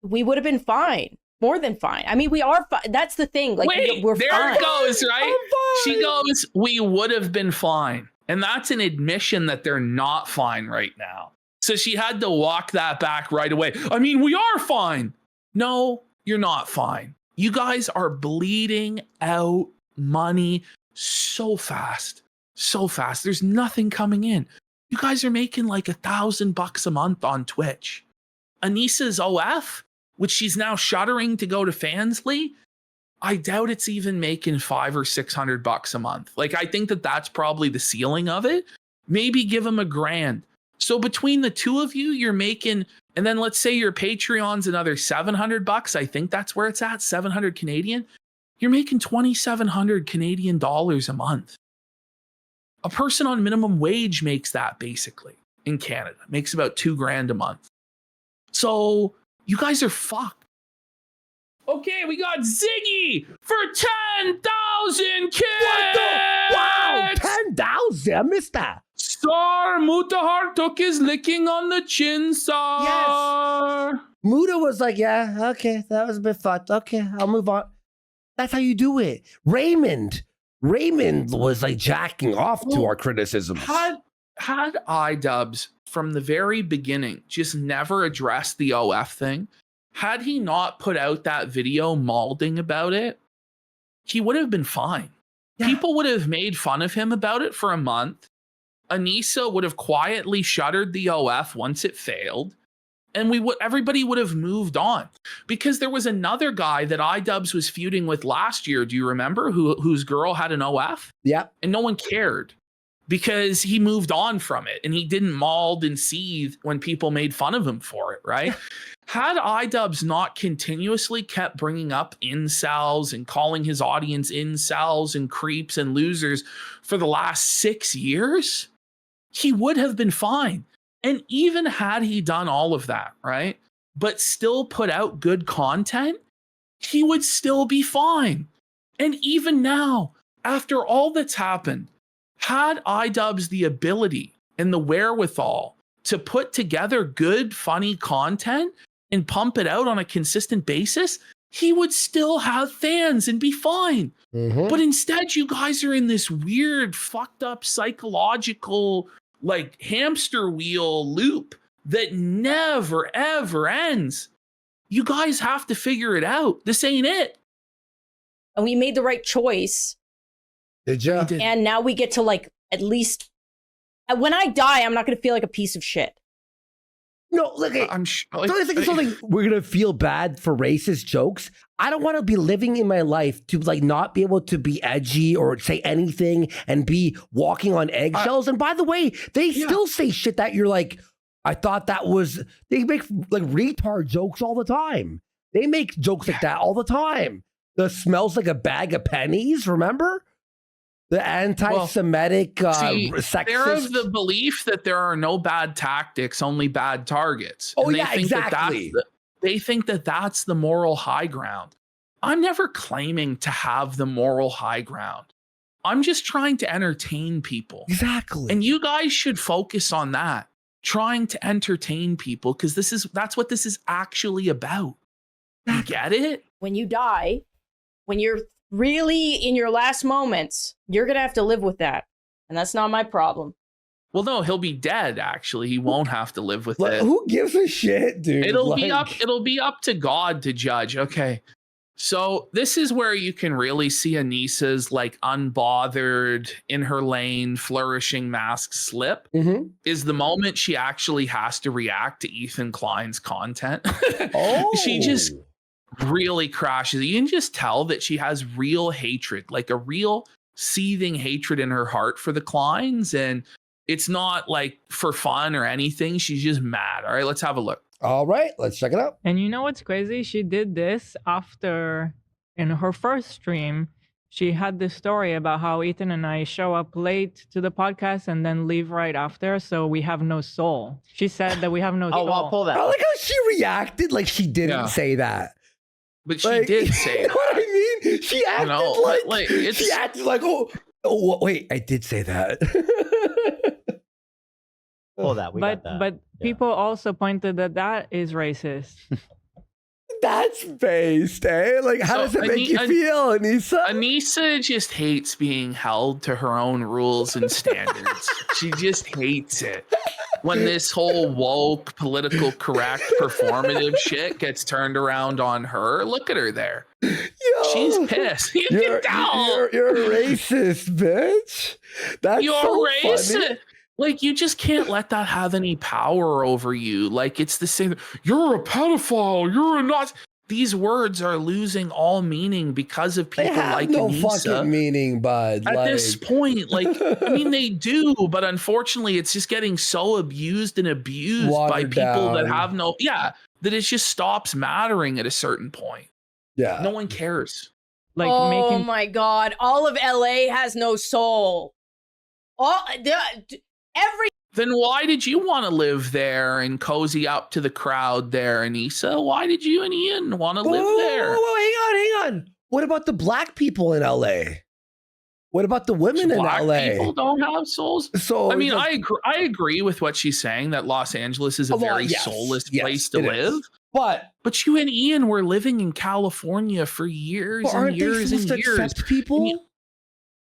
we would have been fine. More than fine. I mean, we are fine. That's the thing. Like, Wait, we're there fine. it goes, right? She goes, we would have been fine. And that's an admission that they're not fine right now. So she had to walk that back right away. I mean, we are fine. No, you're not fine. You guys are bleeding out money so fast. So fast. There's nothing coming in. You guys are making like $1,000 a month on Twitch. Anissa's OF, which she's now shuttering to go to Fansly, I doubt it's even making $500 or $600 a month. Like, I think that that's probably the ceiling of it. Maybe give them $1,000. So between the two of you, you're making, and then let's say your Patreon's another $700. I think that's where it's at, 700 Canadian. You're making 2,700 Canadian dollars a month. A person on minimum wage makes that basically in Canada, makes about $2,000 a month. So you guys are fucked. Okay, we got Ziggy for 10,000 kids. What the? Wow, 10,000. I missed that. Star Mutahar took his licking on the chin, Star. Muda was like, yeah, okay, that was a bit fucked. Okay, I'll move on. That's how you do it. Raymond was like jacking off to our criticisms. Had iDubbbz from the very beginning just never addressed the OF thing, had he not put out that video malding about it, he would have been fine. Yeah. People would have made fun of him about it for a month. Anissa would have quietly shuttered the OF once it failed. And everybody would have moved on, because there was another guy that iDubbbz was feuding with last year. Do you remember whose girl had an OF? Yeah. And no one cared because he moved on from it and he didn't mauled and seethe when people made fun of him for it, right? Had iDubbbz not continuously kept bringing up incels and calling his audience incels and creeps and losers for the last 6 years, he would have been fine. And even had he done all of that, right, but still put out good content, he would still be fine. And even now, after all that's happened, had iDubbbz the ability and the wherewithal to put together good, funny content and pump it out on a consistent basis, he would still have fans and be fine. Mm-hmm. But instead, you guys are in this weird, fucked up psychological like hamster wheel loop that never ever ends. You guys have to figure it out. This ain't it. And we made the right choice. Did you? And now we get to like, at least when I die, I'm not going to feel like a piece of shit. No, look, we're going to feel bad for racist jokes. I don't want to be living in my life to like not be able to be edgy or say anything and be walking on eggshells. And by the way, they still say shit that you're like, I thought that was, they make like retard jokes all the time. They make jokes like that all the time. The smells like a bag of pennies, remember? The anti-Semitic, sexist. They're of the belief that there are no bad tactics, only bad targets. Oh, and yeah, exactly. They think that that's the moral high ground. I'm never claiming to have the moral high ground. I'm just trying to entertain people. Exactly. And you guys should focus on that, trying to entertain people, because that's what this is actually about. You get it? When you die, when you're really in your last moments, you're gonna have to live with that, and that's not my problem. Well, no, he'll be dead. Actually, he won't have to live with it. Who gives a shit, dude? It'll be up to God to judge. Okay, so this is where you can really see Anissa's like unbothered, in her lane, flourishing mask slip. Mm-hmm. Is the moment she actually has to react to Ethan Klein's content. She just really crashes. You can just tell that she has real hatred, like a real seething hatred in her heart for the Kleins, and it's not like for fun or anything. She's just mad. All right, let's have a look. All right, let's check it out. And you know what's crazy? She did this after, in her first stream, she had this story about how Ethan and I show up late to the podcast and then leave right after, so we have no soul. She said that we have no soul. Oh, I'll pull that. I like how she reacted like she didn't say that. But she did say you know what I mean? She acted she acted like, oh, wait, I did say that. Pull that. We got that. But people also pointed that is racist. That's based, eh? Like, how does it make you feel, Anissa? Anissa just hates being held to her own rules and standards. She just hates it. When this whole woke, political correct, performative shit gets turned around on her, look at her there. Yo, she's pissed. You're a racist, bitch. You're so racist. Funny. Like, you just can't let that have any power over you. Like, it's the same. You're a pedophile. You're a Nazi. These words are losing all meaning because of people like no Anissa. Fucking meaning, bud. At this point, like, I mean, they do, but unfortunately, it's just getting so abused and abused by people that have that it just stops mattering at a certain point. Yeah. No one cares. Like, my God. All of LA has no soul. Every Then why did you want to live there and cozy up to the crowd there, Anissa? Why did you and Ian want to live there? Hang on. What about the black people in LA? What about the women in Black LA? people don't have souls. So I mean, I agree with what she's saying that Los Angeles is a very soulless place to live. But you and Ian were living in California for years and years and years. Accept people?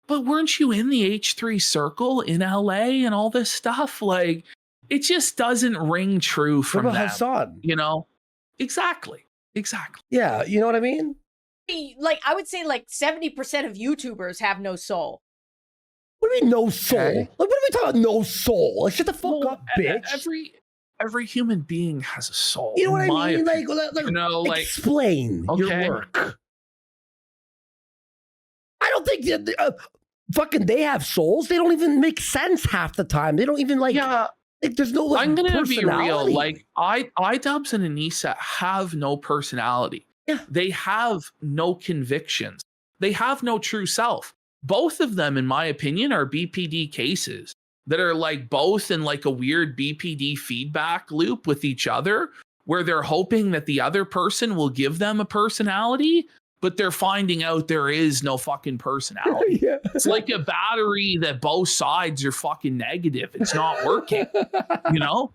But weren't you in the H3 circle in LA and all this stuff? Like, it just doesn't ring true from them. Hassan? You know? Exactly. Yeah, you know what I mean? Like, I would say like 70% of YouTubers have no soul. What do you mean no soul? Okay. Like, what are we talking about no soul? Like, shut the fuck up, bitch. Every human being has a soul. You know what I mean? Like, you know, like, explain your work. I don't think fucking they have souls. They don't even make sense half the time. They don't even like. Yeah. Like, there's no. Like, I'm gonna be real. Like, iDubbbz and Anissa have no personality. Yeah. They have no convictions. They have no true self. Both of them, in my opinion, are BPD cases that are like both in like a weird BPD feedback loop with each other, where they're hoping that the other person will give them a personality, but they're finding out there is no fucking personality. Yeah. It's like a battery that both sides are fucking negative. It's not working, you know?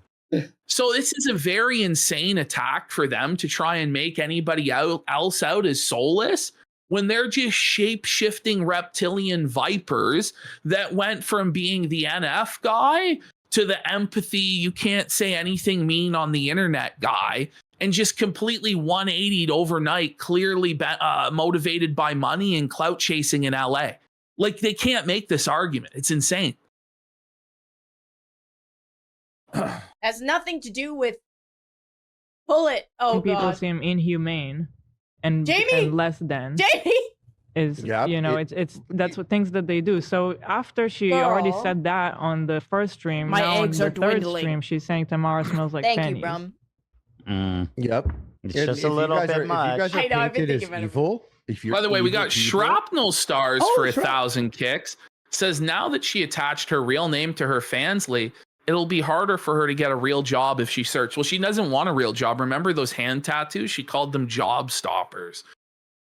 So this is a very insane attack for them to try and make anybody else out as soulless when they're just shape-shifting reptilian vipers that went from being the NF guy to the empathy, you can't say anything mean on the internet guy, and just completely 180'd overnight, clearly motivated by money and clout chasing in LA. Like, they can't make this argument. It's insane. Has nothing to do with Bullet. Oh, people God. seem inhumane and less than. Jamie! Is you know that's what things that they do. So after she already said that on the first stream, my now eggs on are the third dwindling. stream, she's saying Tamara smells like Thank pennies. you, Brum. Yep. It's just a little bit much. I know, I've been thinking about evil, by the way, we got Shrapnel Stars for 1,000 kicks. Says now that she attached her real name to her Fansly, it'll be harder for her to get a real job if she searches. Well, she doesn't want a real job. Remember those hand tattoos? She called them job stoppers.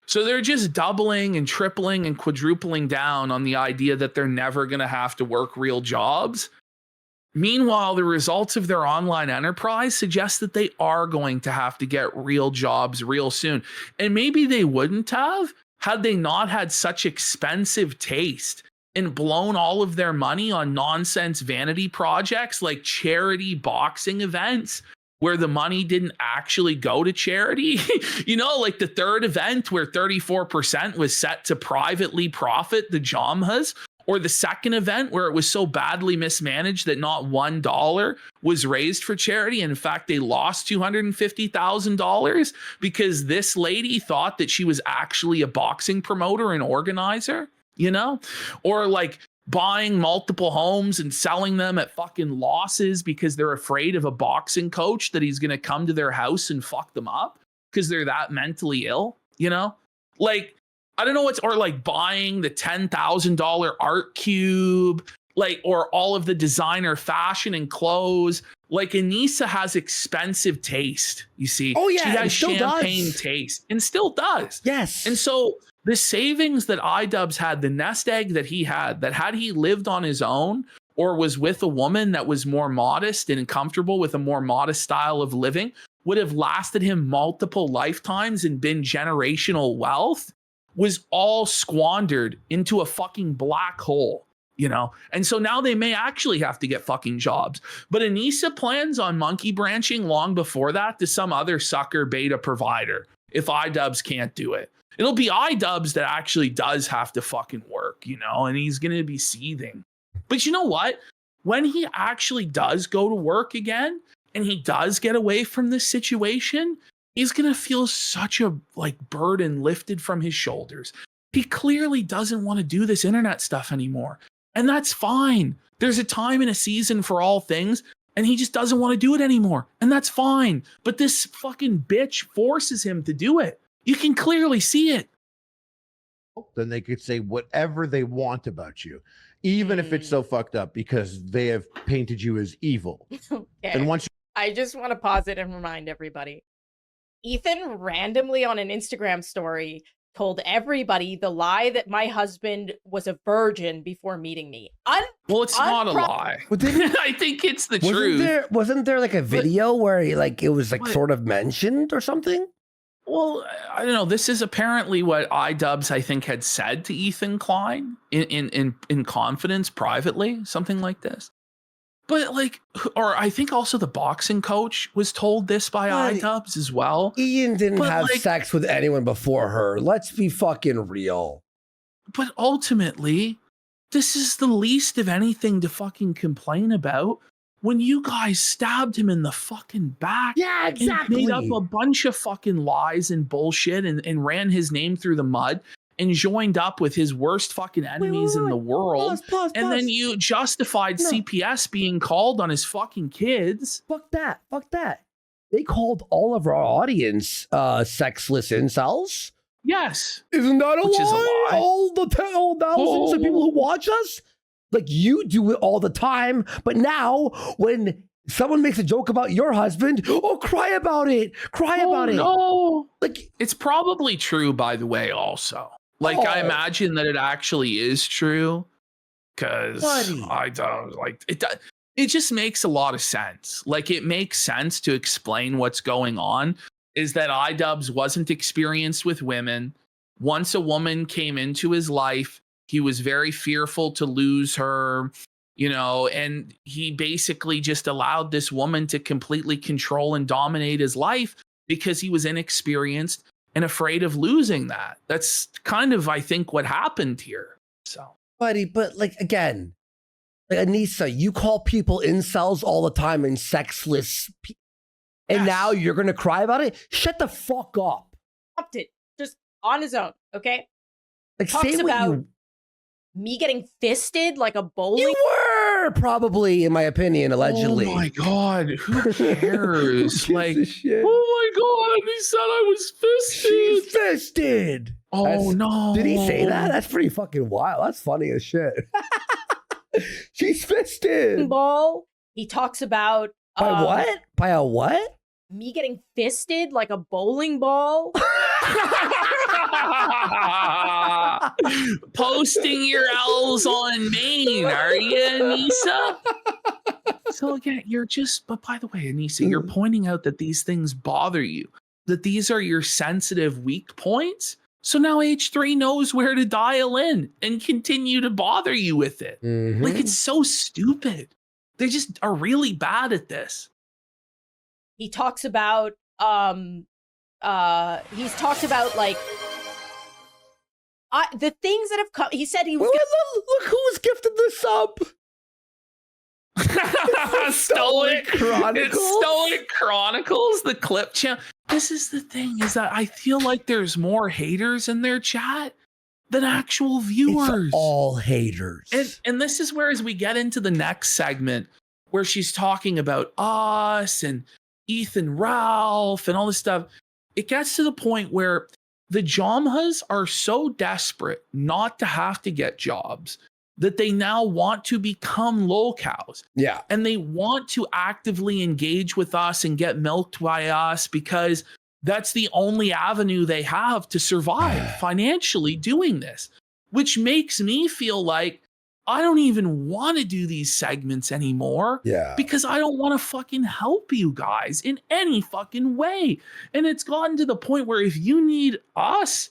So they're just doubling and tripling and quadrupling down on the idea that they're never going to have to work real jobs. Meanwhile, the results of their online enterprise suggest that they are going to have to get real jobs real soon. And maybe they wouldn't have had they not had such expensive taste and blown all of their money on nonsense vanity projects like charity boxing events where the money didn't actually go to charity. You know, like the third event where 34% was set to privately profit the Jomhas, or the second event where it was so badly mismanaged that not $1 was raised for charity. In fact, they lost $250,000 because this lady thought that she was actually a boxing promoter and organizer, you know? Or like buying multiple homes and selling them at fucking losses because they're afraid of a boxing coach that he's going to come to their house and fuck them up because they're that mentally ill, you know? Like, I don't know what's, or like buying the $10,000 art cube, like, or all of the designer fashion and clothes. Like, Anissa has expensive taste, you see. Oh, yeah. She has champagne taste and still does. Yes. And so the savings that iDubbbz had, the nest egg that he had had he lived on his own or was with a woman that was more modest and comfortable with a more modest style of living, would have lasted him multiple lifetimes and been generational wealth, was all squandered into a fucking black hole, you know? And so now they may actually have to get fucking jobs. But Anissa plans on monkey branching long before that to some other sucker beta provider if iDubbbz can't do it. It'll be iDubbbz that actually does have to fucking work, you know, and he's going to be seething. But you know what? When he actually does go to work again and he does get away from this situation, he's going to feel such a burden lifted from his shoulders. He clearly doesn't want to do this internet stuff anymore. And that's fine. There's a time and a season for all things, and he just doesn't want to do it anymore. And that's fine. But this fucking bitch forces him to do it. You can clearly see it. Then they could say whatever they want about you. even if it's so fucked up, because they have painted you as evil. Okay. And once I just want to pause it and remind everybody. Ethan randomly on an Instagram story told everybody the lie that my husband was a virgin before meeting me. Well, it's not a lie. I think it's the truth. Wasn't there like a video where he, like, it was like sort of mentioned or something? Well, I don't know. This is apparently what iDubbbz, I think, had said to Ethan Klein in confidence privately, something like this. But like, or I think also the boxing coach was told this by iDubbbz as well. Ian didn't have sex with anyone before her. Let's be fucking real. But ultimately, this is the least of anything to fucking complain about. When you guys stabbed him in the fucking back. Yeah, exactly. And made up a bunch of fucking lies and bullshit and ran his name through the mud and joined up with his worst fucking enemies in the world. Pause. Then you justified CPS being called on his fucking kids. Fuck that. They called all of our audience sexless incels. Yes. Isn't that a Which is a lie? lie. All the thousands of people who watch us? Like, you do it all the time, but now when someone makes a joke about your husband, cry about it. No. Like, it's probably true, by the way, also. Like, I imagine that it actually is true. Because I don't like it. It just makes a lot of sense. Like, it makes sense to explain what's going on. Is that iDubbbz wasn't experienced with women. Once a woman came into his life, he was very fearful to lose her, and he basically just allowed this woman to completely control and dominate his life because he was inexperienced and afraid of losing that. That's kind of, I think, what happened here. So, buddy, but like, again, like, Anissa, you call people incels all the time and sexless, and now you're gonna cry about it? Shut the fuck up. Stopped it just on his own, okay? Like, Talks say what about me getting fisted like a bowling. You were probably, in my opinion, allegedly. Oh my God, who cares? Like, oh my God, he said I was fisted. She's fisted. Oh no. Did he say that? That's pretty fucking wild. That's funny as shit. She's fisted. Ball. He talks about By what? By a what? Me getting fisted like a bowling ball. Posting your L's on Maine, are you, Anissa? So again, but by the way, Anissa, you're pointing out that these things bother you, that these are your sensitive weak points. So now H3 knows where to dial in and continue to bother you with it. Mm-hmm. Like, it's so stupid. They just are really bad at this. He talks about he's talked about like the things that have come. He said he was look who's gifted this up. Stoic Chronicles, the clip channel. This is the thing, is that I feel like there's more haters in their chat than actual viewers. It's all haters. And this is where, as we get into the next segment, where she's talking about us and Ethan Ralph and all this stuff, it gets to the point where the Jomhas are so desperate not to have to get jobs that they now want to become lolcows. Yeah. And they want to actively engage with us and get milked by us because that's the only avenue they have to survive financially doing this, which makes me feel like I don't even want to do these segments anymore. Yeah. Because I don't want to fucking help you guys in any fucking way. And it's gotten to the point where if you need us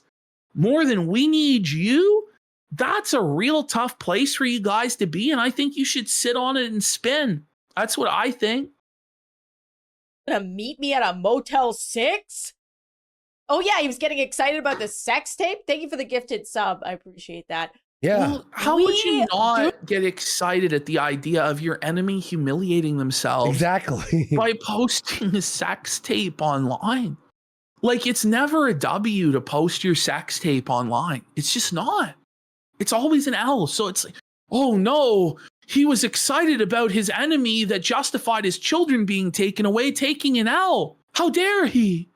more than we need you, that's a real tough place for you guys to be. And I think you should sit on it and spin. That's what I think. Gonna meet me at a Motel 6? Oh yeah, he was getting excited about the sex tape. Thank you for the gifted sub. I appreciate that. Yeah. Well, how would you not get excited at the idea of your enemy humiliating themselves exactly by posting a sex tape online? Like, it's never a W to post your sex tape online. It's just not. It's always an L. So it's like, oh no, he was excited about his enemy that justified his children being taken away, taking an L. How dare he?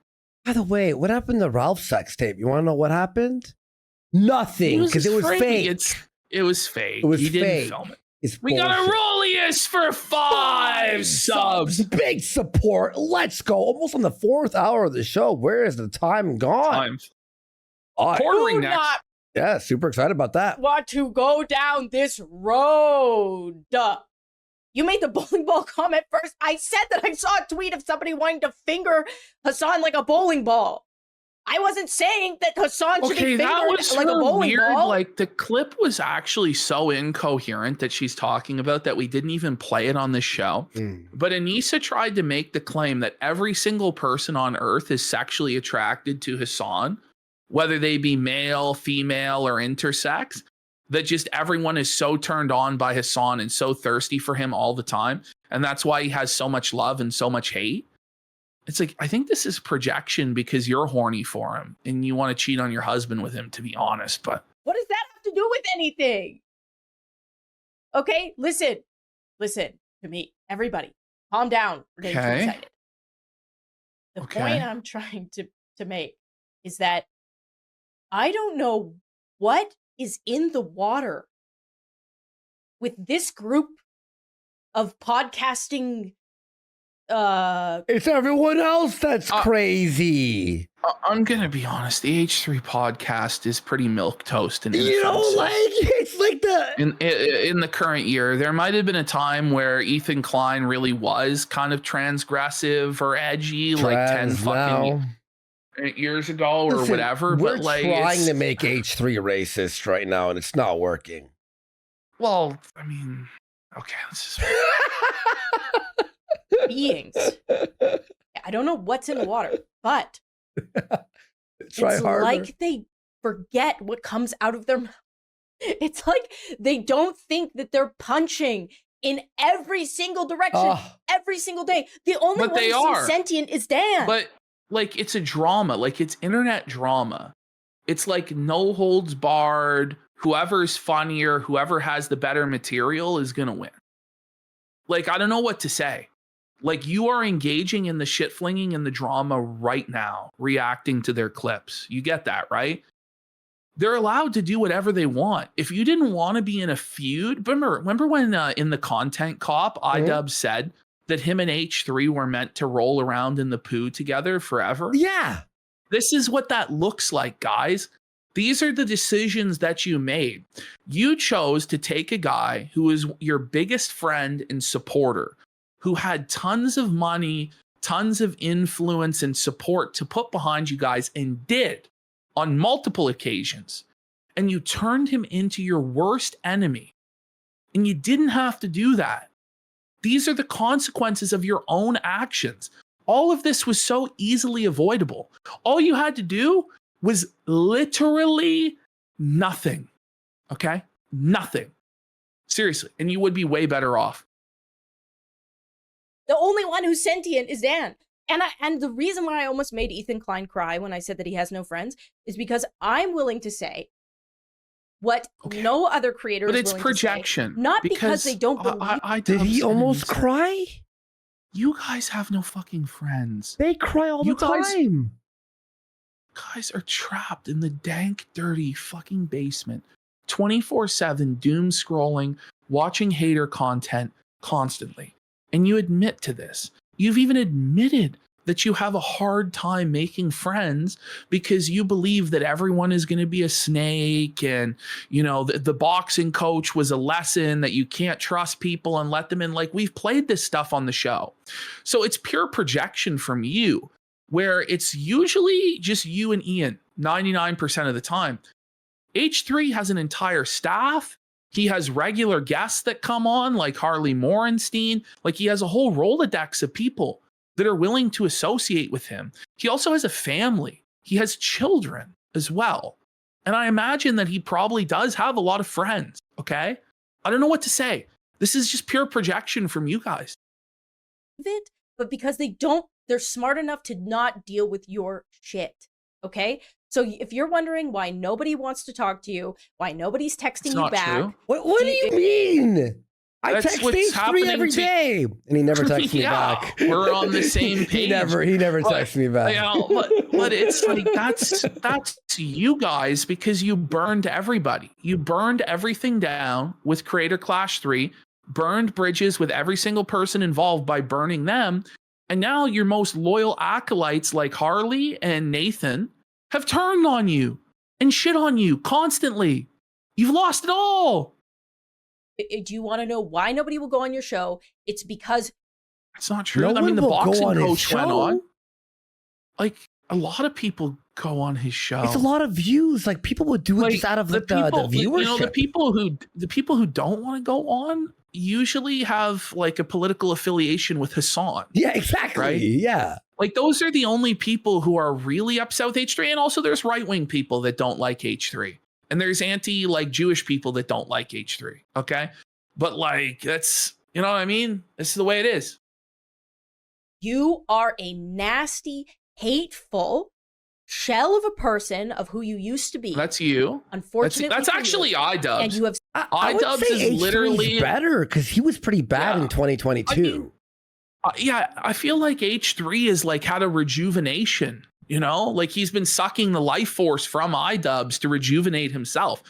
By the way, what happened to Ralph's sex tape? You want to know what happened? Nothing, because it was fake. It was fake. It was He didn't fake. film it. It's We got a bullshit. Rollius for 5 subs. Big support. Let's go. Almost on the 4th hour of the show. Where is the time gone? Time. I- Quartering Do next. not yeah, super excited about that. want to go down this road. You made the bowling ball comment first. I said that I saw a tweet of somebody wanting to finger Hassan like a bowling ball. I wasn't saying that Hassan should Okay, be that fingered was like a her bowling weird. ball. Like the clip was actually so incoherent that she's talking about that we didn't even play it on the show. But Anissa tried to make the claim that every single person on Earth is sexually attracted to Hassan, whether they be male, female, or intersex. That just everyone is so turned on by Hassan and so thirsty for him all the time, and that's why he has so much love and so much hate. It's like, I think this is projection because you're horny for him and you want to cheat on your husband with him, to be honest. But What does that have to do with anything? Okay, listen to me. Everybody, calm down. We're getting too Okay. excited. The Okay. point I'm trying to make is that I don't know what is in the water with this group of podcasting It's everyone else that's crazy. I'm going to be honest. The H3 podcast is pretty milquetoast and You know, inoffensive. like, it's like the. In the current year, there might have been a time where Ethan Klein really was kind of transgressive or edgy, like 10 Trans fucking now. years ago or Listen, whatever. We're But like, trying it's- to make H3 racist right now, and it's not working. well, I mean, okay, this is beings. I don't know what's in the water, but Try it's harder. like they forget what comes out of their mouth. It's like they don't think that they're punching in every single direction Ah. every single day. The only But one they who seems are. sentient is Dan. But like, it's a drama, like it's internet drama. It's like no holds barred. Whoever's funnier, whoever has the better material is gonna win. Like, I don't know what to say. Like, you are engaging in the shit flinging and the drama right now, reacting to their clips. You get that, right? They're allowed to do whatever they want. If you didn't want to be in a feud, remember when in the Content Cop, iDubbbz said that him and H3 were meant to roll around in the poo together forever? Yeah. This is what that looks like, guys. These are the decisions that you made. You chose to take a guy who is your biggest friend and supporter, who had tons of money, tons of influence and support to put behind you guys, and did on multiple occasions. And you turned him into your worst enemy. And you didn't have to do that. These are the consequences of your own actions. All of this was so easily avoidable. All you had to do was literally nothing. Okay? Nothing. Seriously. And you would be way better off. The only one who's sentient is Dan. And the reason why I almost made Ethan Klein cry when I said that he has no friends is because I'm willing to say what no other creator But is it's willing projection. to say. Not because they don't believe. Did he iDubbbz almost said- cry? You guys have no fucking friends. They cry all You the guys- time. Guys are trapped in the dank, dirty fucking basement, 24/7 doom scrolling, watching hater content constantly. And you admit to this. You've even admitted that you have a hard time making friends because you believe that everyone is going to be a snake, and you know the boxing coach was a lesson that you can't trust people and let them in. Like, we've played this stuff on the show. So it's pure projection from you, where it's usually just you and Ian 99% of the time. H3 has an entire staff. He has regular guests that come on, like Harley Morenstein. Like, he has a whole Rolodex of people that are willing to associate with him. He also has a family. He has children as well. And I imagine that he probably does have a lot of friends, okay? I don't know what to say. This is just pure projection from you guys. it, but because they're smart enough to not deal with your shit. Okay? So if you're wondering why nobody wants to talk to you, why nobody's texting It's you not back, true. What do you mean? I text H3 every day, and he never texts me back. We're on the same page. He never texts me back. You know, but it's like that's you guys, because you burned everybody. You burned everything down with Creator Clash 3, burned bridges with every single person involved by burning them, and now your most loyal acolytes like Harley and Nathan have turned on you and shit on you constantly. You've lost it all. Do you want to know why nobody will go on your show? It's because it's not true. No I mean, the one will boxing go on his coach went show. on. Like, a lot of people go on his show. It's a lot of views. Like, people would do it just out of the viewership. You know, the people who don't want to go on usually have like a political affiliation with Hassan. Yeah, exactly. Right? Yeah. Like, those are the only people who are really upset with H3. And also there's right-wing people that don't like H3. And there's like Jewish people that don't like H3. Okay. But like, that's, you know what I mean? This is the way it is. you are a nasty, hateful shell of a person of who you used to be. That's you. Unfortunately, that's actually iDubbbz. And you have iDubbbz is literally better because he was pretty bad in 2022. I mean, yeah, I feel like H3 is like had a rejuvenation, you know, like he's been sucking the life force from iDubbbz to rejuvenate himself.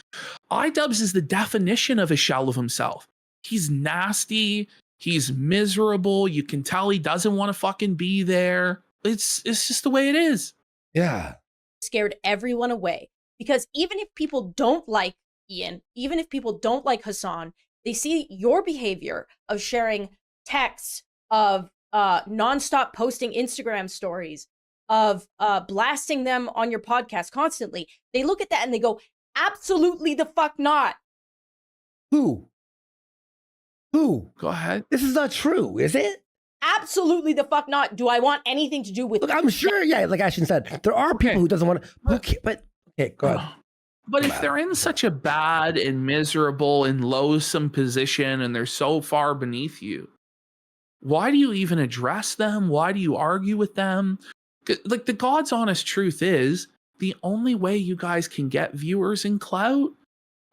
iDubbbz is the definition of a shell of himself. He's nasty. He's miserable. You can tell he doesn't want to fucking be there. It's just the way it is. Yeah. Scared everyone away because even if people don't like Ian, even if people don't like Hassan, they see your behavior of sharing texts, of nonstop posting Instagram stories, of blasting them on your podcast constantly. They look at that and they go, absolutely the fuck not. Who? Go ahead. This is not true, is it? Absolutely the fuck not. Do I want anything to do with Look, I'm sure, yeah, like Ashton said, there are people who doesn't want to, but okay, go ahead. But if they're in such a bad and miserable and loathsome position and they're so far beneath you, why do you even address them? Why do you argue with them? Like, the God's honest truth is the only way you guys can get viewers and clout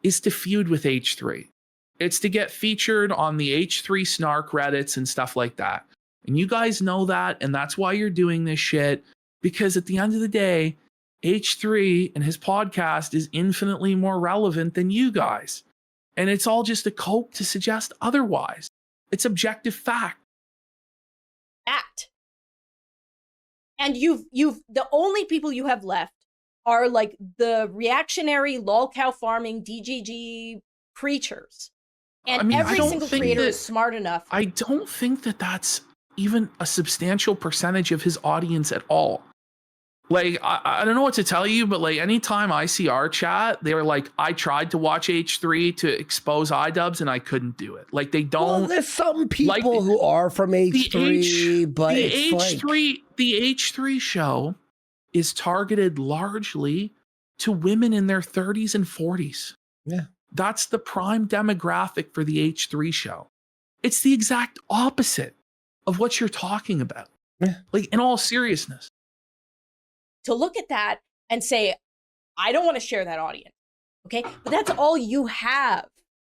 is to feud with H3. It's to get featured on the H3 snark Reddits and stuff like that. And you guys know that, and that's why you're doing this shit, because at the end of the day, H3 and his podcast is infinitely more relevant than you guys. And it's all just a cope to suggest otherwise. It's objective fact. And you've the only people you have left are like the reactionary lol cow farming DGG creatures. And I mean, every single creator is smart enough. I don't think that that's even a substantial percentage of his audience at all. Like, I don't know what to tell you, but like anytime I see our chat, they're like, I tried to watch H3 to expose iDubbbz and I couldn't do it. Like, they don't. Well, there's some people who are from H3, but the H3 show is targeted largely to women in their 30s and 40s. Yeah. That's the prime demographic for the H3 show. It's the exact opposite of what you're talking about. Yeah. Like, in all seriousness. To look at that and say, I don't want to share that audience. Okay. But that's all you have.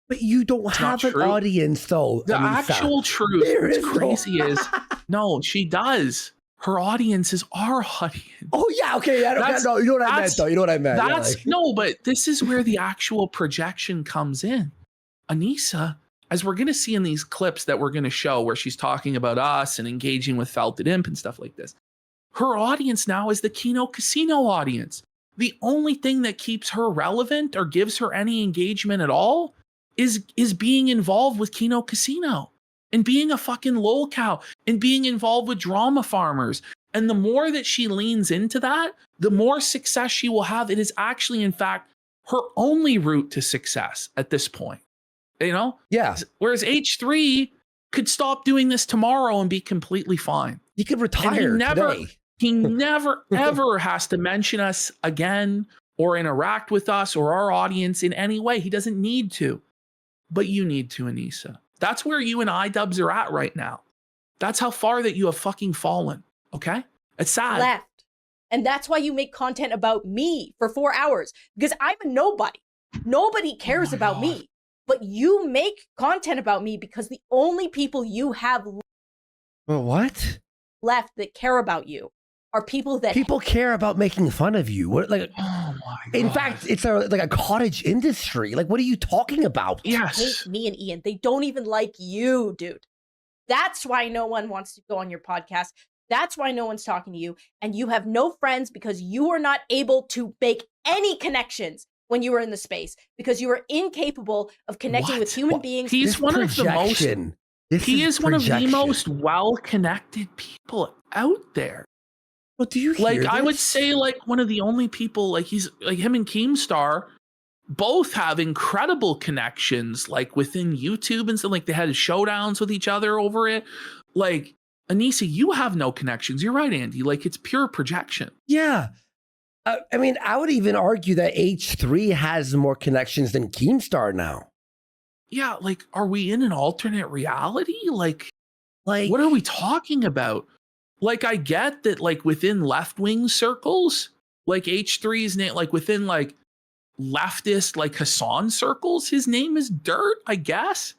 But you don't have an audience, though. The actual truth, what's crazy is, no, she does. Her audience is our audience. Oh, yeah. Okay. I don't know. You know what I meant, though. You know what I meant. No, but this is where the actual projection comes in. Anissa, as we're going to see in these clips that we're going to show where she's talking about us and engaging with Felted Imp and stuff like this, her audience now is the Kino Casino audience. The only thing that keeps her relevant or gives her any engagement at all is being involved with Kino Casino and being a fucking lol cow and being involved with drama farmers. And the more that she leans into that, the more success she will have. It is actually, in fact, her only route to success at this point. You know? Yeah. Whereas H3 could stop doing this tomorrow and be completely fine. He could retire today. He never, ever has to mention us again or interact with us or our audience in any way. He doesn't need to. But you need to, Anissa. That's where you and iDubbbz are at right now. That's how far that you have fucking fallen. Okay? It's sad. Left. And that's why you make content about me for 4 hours. Because I'm a nobody. Nobody cares about me. but you make content about me because the only people you have What? left that care about you are people that People care about making fun of you. What, like, Oh my god. in fact, it's like a cottage industry. Like, what are you talking about? yes. hate me and Ian. They don't even like you, dude. That's why no one wants to go on your podcast. That's why no one's talking to you. And you have no friends because you are not able to make any connections when you were in the space because you are incapable of connecting with What? human What? beings. He's one of the most Projection. This he is one of the projection. most well-connected people out there. What do you hear? Like I would this? say like one of the only people like he's like him and Keemstar both have incredible connections like within YouTube and stuff. Like they had showdowns with each other over it. Like Anissa, you have no connections. You're right, Andy. Like it's pure projection. Yeah. I mean, I would even argue that H3 has more connections than Keemstar now. Yeah, like are we in an alternate reality? Like Like, what are we talking about? Like I get that like within left-wing circles, like H3's name, like within like leftist like Hassan circles, his name is dirt, I guess.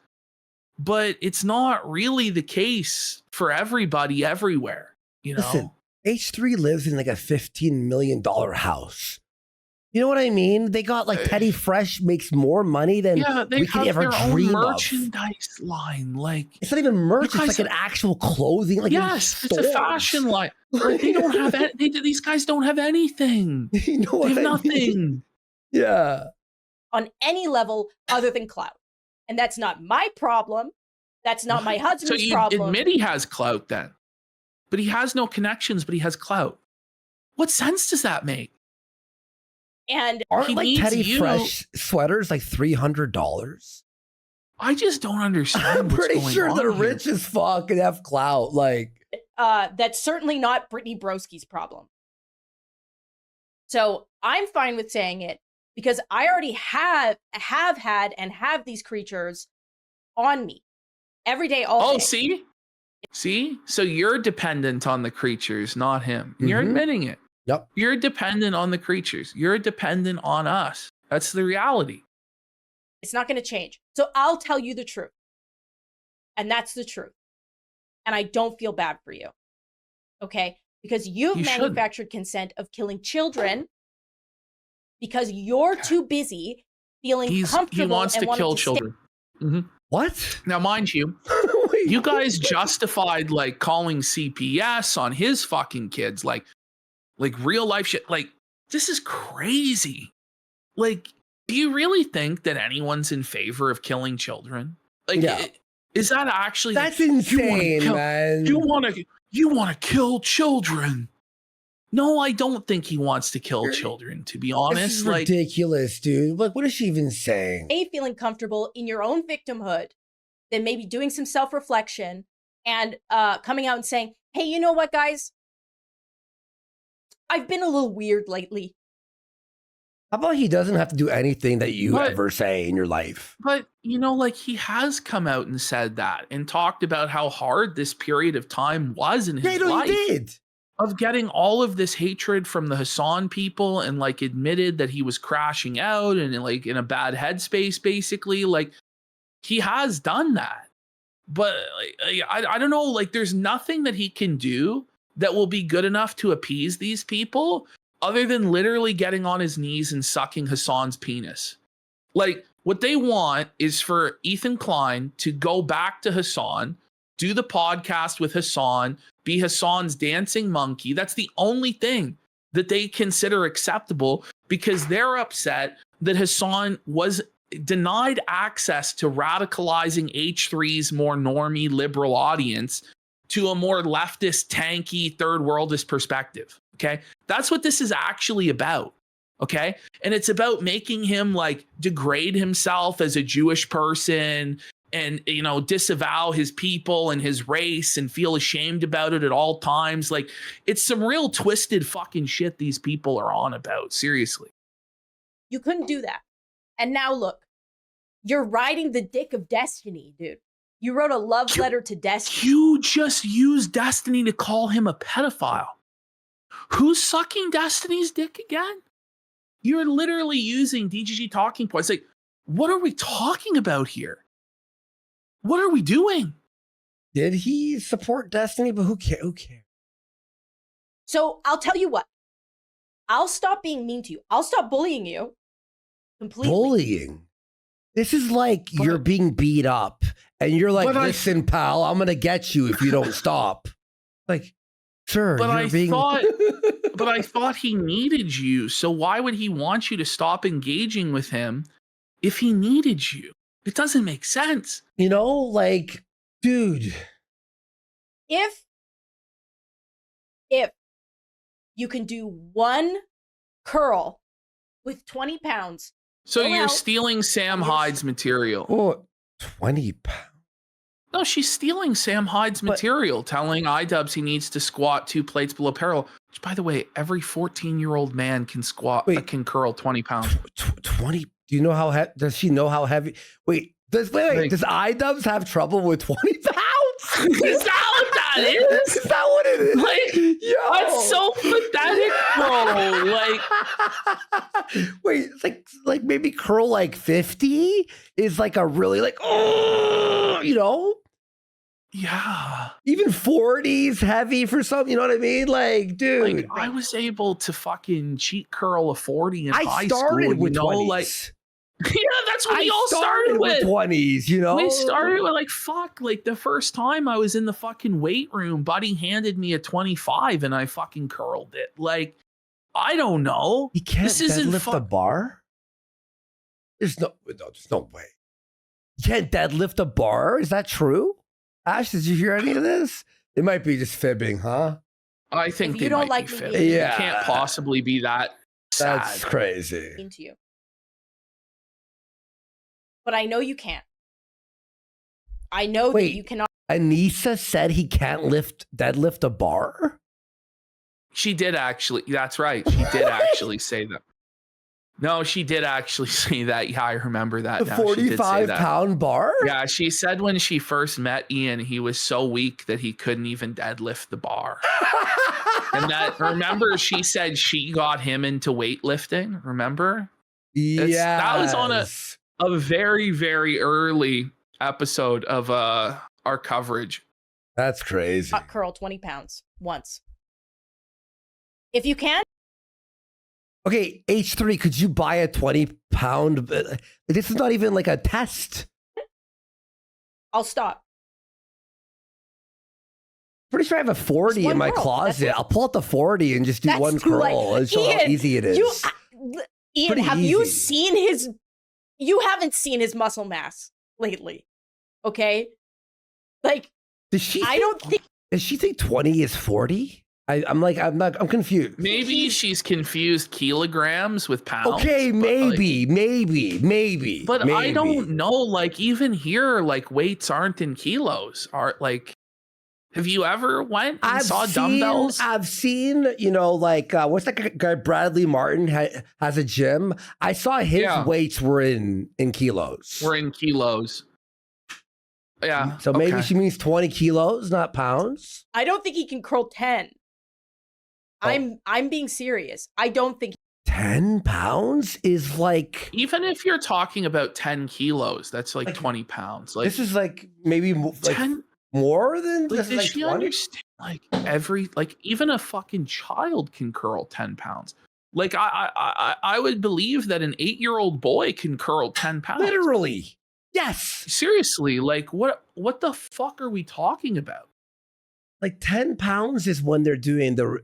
But it's not really the case for everybody everywhere, you know. Listen, H3 lives in like a $15 million house. You know what I mean? They got like Petty Fresh makes more money than Yeah, they we could have ever their own dream of. merchandise line. Like It's not even merch. You It's guys like an actual clothing. Like in yes, it's a stores. fashion line. Like, they don't have these guys don't have anything. You know They what have I nothing. mean? Yeah. on any level other than clout. And that's not my problem. That's not my So husband's you problem. admit he has clout then, but he has no connections, but he has clout. What sense does that make? And Aren't He like needs Petty you. Fresh sweaters like $300? I just don't understand. I'm what's pretty going sure on they're here. rich as fuck and have clout. Like, that's certainly not Brittany Broski's problem. So I'm fine with saying it because I already have had and have these creatures on me every day, all Oh, day. see. So you're dependent on the creatures, not him. You're Mhm. admitting it. Yep. You're dependent on the creatures. You're dependent on us. That's the reality. It's not going to change. So I'll tell you the truth. And that's the truth. And I don't feel bad for you. Okay? Because you've You shouldn't. manufactured consent of killing children because you're too busy feeling He comfortable wants and to wanting kill stay- children. Mhm. what? Now, mind you, Wait, you what? guys justified like calling CPS on his fucking kids, like real life shit. Like this is crazy. Like, do you really think that anyone's in favor of killing children? Like, Yeah. is that actually? That's you wanna insane, kill- man. You want to kill children? No, I don't think he wants to kill children. To be This honest, is like ridiculous, dude. Like, what is she even saying? feeling comfortable in your own victimhood, then maybe doing some self-reflection and coming out and saying, hey, you know what, guys? I've been a little weird lately. How about he doesn't have to do anything that you But- ever say in your life? But, you know, like he has come out and said that and talked about how hard this period of time was in his Yeah, no, life he did. of getting all of this hatred from the Hassan people and like admitted that he was crashing out and like in a bad headspace, basically. Like he has done that. But like, I don't know, like there's nothing that he can do that will be good enough to appease these people other than literally getting on his knees and sucking Hassan's penis. Like what they want is for Ethan Klein to go back to Hassan, do the podcast with Hassan, be Hassan's dancing monkey. That's the only thing that they consider acceptable because they're upset that Hassan was denied access to radicalizing H3's more normie liberal audience to a more leftist, tanky, third worldist perspective. Okay. That's what this is actually about. Okay. And it's about making him like degrade himself as a Jewish person and, you know, disavow his people and his race and feel ashamed about it at all times. Like it's some real twisted fucking shit these people are on about. Seriously. You couldn't do that. And now look, you're riding the dick of destiny, dude. You wrote a love letter to destiny. You just used Destiny to call him a pedophile. Who's sucking Destiny's dick again? You're literally using DGG talking points. Like, what are we talking about here? What are we doing? Did he support Destiny? But who cares? Who cares? So I'll tell you what. I'll stop being mean to you. I'll stop bullying you completely. Bullying. This is like you're being beat up, and you're like, "Listen, pal, I'm gonna get you if you don't stop." Like, sir, but you're being. But I thought he needed you. So why would he want you to stop engaging with him if he needed you? It doesn't make sense. You know, like, dude. If you can do one curl with 20 pounds. So you're stealing Sam Hyde's material. Oh, 20 pounds. No, she's stealing Sam Hyde's material, telling iDubbbz he needs to squat 2 plates below parallel. Which, by the way, every 14-year-old man can can curl 20 pounds. 20? Do you know how does she know how heavy? Wait, does iDubbbz have trouble with 20 pounds? Is that what that is? Is that what it is? Like, that's so pathetic, bro. Like, wait, like maybe curl like 50 is like a really like, oh, you know? Yeah. Even 40's heavy for some, you know what I mean? Like, dude. Like, I was able to fucking cheat curl a 40 in high school. I started with 20s. Like, yeah, that's what we all started with. 20s, you know? We started with like the first time I was in the fucking weight room, Buddy handed me a 25 and I fucking curled it. Like, I don't know. He can't deadlift a bar? There's no way. You can't deadlift a bar? Is that true? Ash, did you hear any of this? They might be just fibbing, huh? I think they don't might like be me fibbing. being It can't possibly be that sad. That's crazy. Into you. But I know you can't. I know that you cannot. Anissa said he can't deadlift a bar? She did actually. That's right. She did actually say that. No, she did actually say that. Yeah, I remember that. The 45-pound bar? Yeah, she said when she first met Ian, he was so weak that he couldn't even deadlift the bar. And that, remember, she said she got him into weightlifting. Remember? Yeah. That was on a very, very early episode of our coverage. That's crazy. Curl 20 pounds once. If you can. Okay, H3, could you buy a 20-pound? This is not even like a test. I'll stop. Pretty sure I have a 40 in my closet. I'll pull out the 40 and just do one curl and show how easy it is. Ian, have you seen his... You haven't seen his muscle mass lately, okay? Like, does she think 20 is 40? I'm confused. Maybe she's confused kilograms with pounds. Okay, maybe. But I don't know. Like, even here, like, weights aren't in kilos. Have you ever went and saw dumbbells? I've seen, like, what's that guy, Bradley Martin has a gym. I saw his weights were in kilos. Were in kilos. Yeah. So maybe she means 20 kilos, not pounds. I don't think he can curl 10. I'm being serious. I don't think 10 pounds is like, even if you're talking about 10 kilos, that's like 20 pounds. Like, this is like maybe like 10 more than like, this. Does she understand? Like even a fucking child can curl 10 pounds. Like I would believe that an 8-year-old boy can curl 10 pounds. Literally. Yes. Seriously, like what the fuck are we talking about? Like 10 pounds is when they're doing the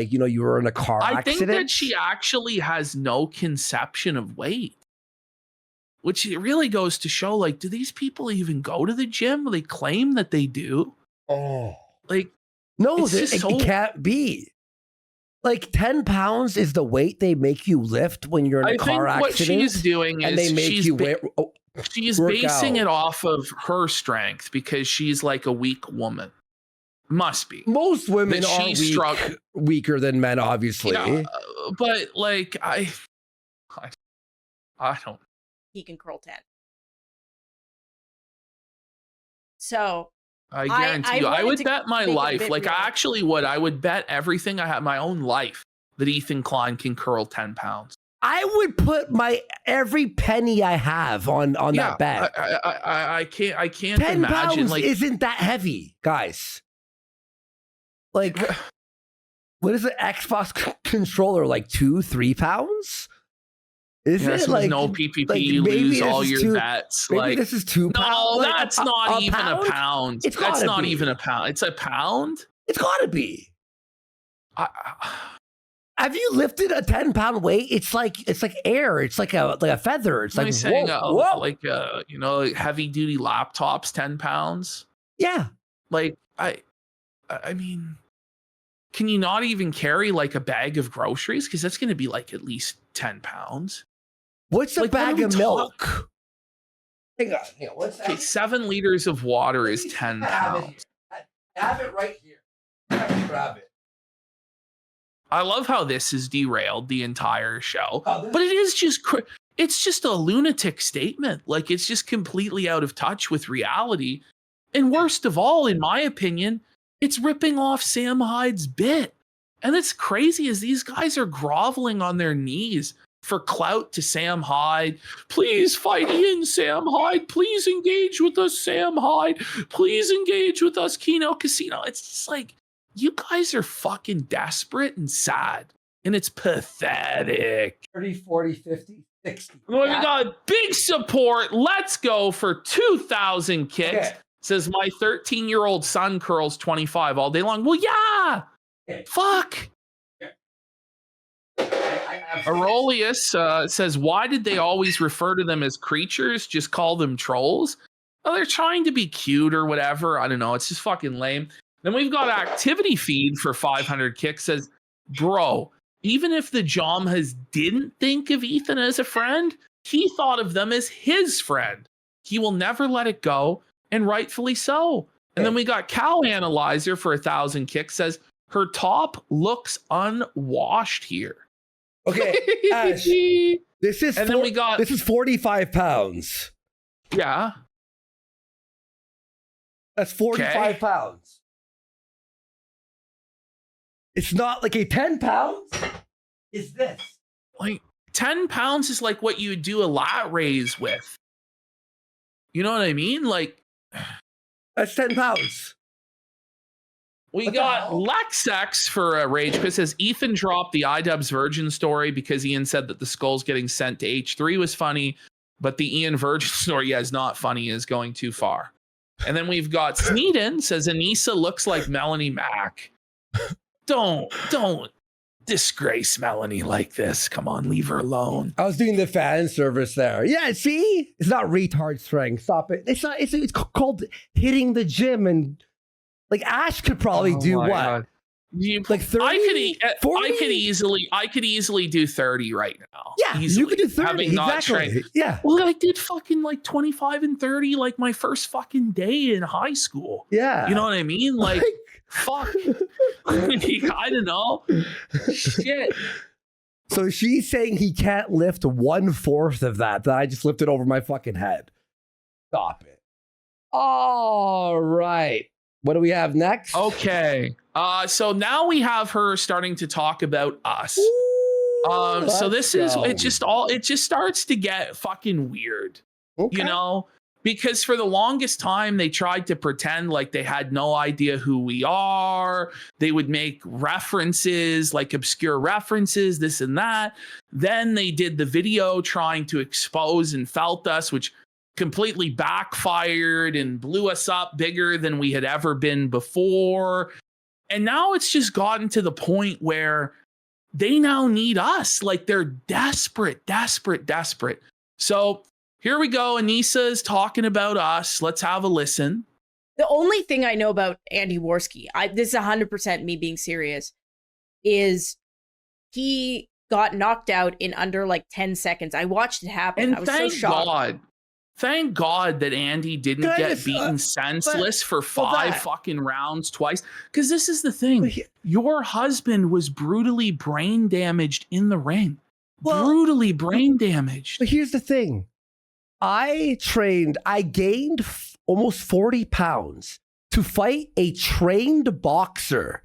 you were in a car accident. I think that she actually has no conception of weight. Which really goes to show, like, do these people even go to the gym? They claim that they do. Oh. Like, no, it can't be. Like 10 pounds is the weight they make you lift when you're in a car accident. What she's doing is they make you she's basing it off of her strength because she's like a weak woman. Must be. Most women are weaker than men, obviously. Yeah, but like I don't. He can curl 10. So I guarantee you, I would bet my life. Like I actually would. I would bet everything I have, my own life, that Ethan Klein can curl 10 pounds. I would put every penny I have on that bet. I can't 10 imagine pounds like isn't that heavy, guys. Like, what is an Xbox controller? Like 2-3 pounds? Is it so like no PPP? like, You maybe lose this all is your bets. Maybe Like this is 2 pounds. no, Like, that's not even pound? a pound. It's That's gotta not be. even a pound. It's a pound. It's gotta be. I, Have you lifted a 10-pound weight? It's like air. It's like a feather. It's am I like saying whoa. like heavy duty laptops 10 pounds? Yeah. Like I mean, can you not even carry like a bag of groceries? Because that's going to be like at least 10 pounds. What's a Like, what are bag we of milk? Hang on. What's that? Okay, 7 liters of water is 10 I have it pounds. here. I have it right here. I have to grab it. I love how this is derailed the entire show, Oh, this- but it is just it's just a lunatic statement. Like it's just completely out of touch with reality. And worst of all, in my opinion, it's ripping off Sam Hyde's bit. And it's crazy as these guys are groveling on their knees for clout to Sam Hyde. Please fight in, Sam Hyde. Please engage with us, Sam Hyde. Please engage with us, Kino Casino. It's just like, you guys are fucking desperate and sad. And it's pathetic. 30, 40, 50, 60. Well, we got big support. Let's go for 2,000 kicks. Okay. Says my 13-year-old son curls 25 all day long. Well, yeah. Okay. Fuck. Aurelius says, why did they always refer to them as creatures? Just call them trolls? Oh, they're trying to be cute or whatever. I don't know. It's just fucking lame. Then we've got activity feed for 500 kicks. Says, bro, even if the Jomhas didn't think of Ethan as a friend, he thought of them as his friend. He will never let it go, and rightfully so. And then we got Cow Analyzer for 1,000 kicks. Says, her top looks unwashed here. Okay, Ash, this is And then we got- this is 45 pounds. Yeah. That's 45 Okay. pounds. It's not like a 10 pounds. Is this? Like 10 pounds is like what you would do a lat raise with. You know what I mean? Like That's 10 pounds. we What the got hell? Lexx for Rage Quit. Says Ethan dropped the iDubbbz Virgin story because Ian said that the skulls getting sent to H3 was funny, but the Ian Virgin story, is not funny, is going too far. And then we've got Sneeden says Anissa looks like Melanie Mack. Don't disgrace Melanie like this. Come on, leave her alone. I was doing the fan service there. Yeah, see? It's not retard strength. Stop it. It's not, it's called hitting the gym, and like Ash could probably do what? God. Like 30? I could easily do 30 right now. Yeah, easily, you could do 30. having not Exactly. trained. Yeah. Well, I did fucking like 25 and 30 like my first fucking day in high school. Yeah. You know what I mean? Like, fuck. I don't know. Shit. So she's saying he can't lift 1/4 of that I just lifted over my fucking head. Stop it. All right. What do we have next? Okay. So now we have her starting to talk about us. So this is it just starts to get fucking weird. Okay. You know, because for the longest time they tried to pretend like they had no idea who we are. They would make references, like obscure references, this and that. Then they did the video trying to expose and felt us, which completely backfired and blew us up bigger than we had ever been before. And now it's just gotten to the point where they now need us. Like they're desperate. So here we go. Anissa is talking about us. Let's have a listen. The only thing I know about Andy Worski, this is 100% me being serious, is he got knocked out in under like 10 seconds. I watched it happen. And I was so shocked. Thank God that Andy didn't get beaten senseless for 5 fucking rounds twice. Because this is the thing. Your husband was brutally brain damaged in the ring. Brutally brain damaged. But here's the thing. I gained almost 40 pounds to fight a trained boxer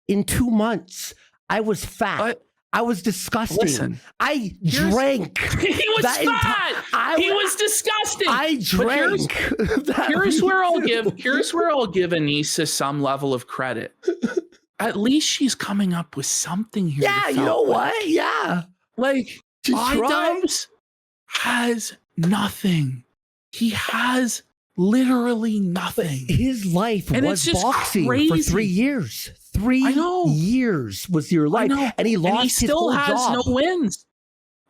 in 2 months. I was fat. I was disgusting. Listen, I drank. he was fat. He was disgusting. I drank. Here's where I'll give Anissa some level of credit. At least she's coming up with something here. Yeah, you know what? Yeah. Like, iDubbbz has nothing. He has literally nothing. His life was boxing for 3 years. 3 years was your life. And he lost his whole job. He still has no wins.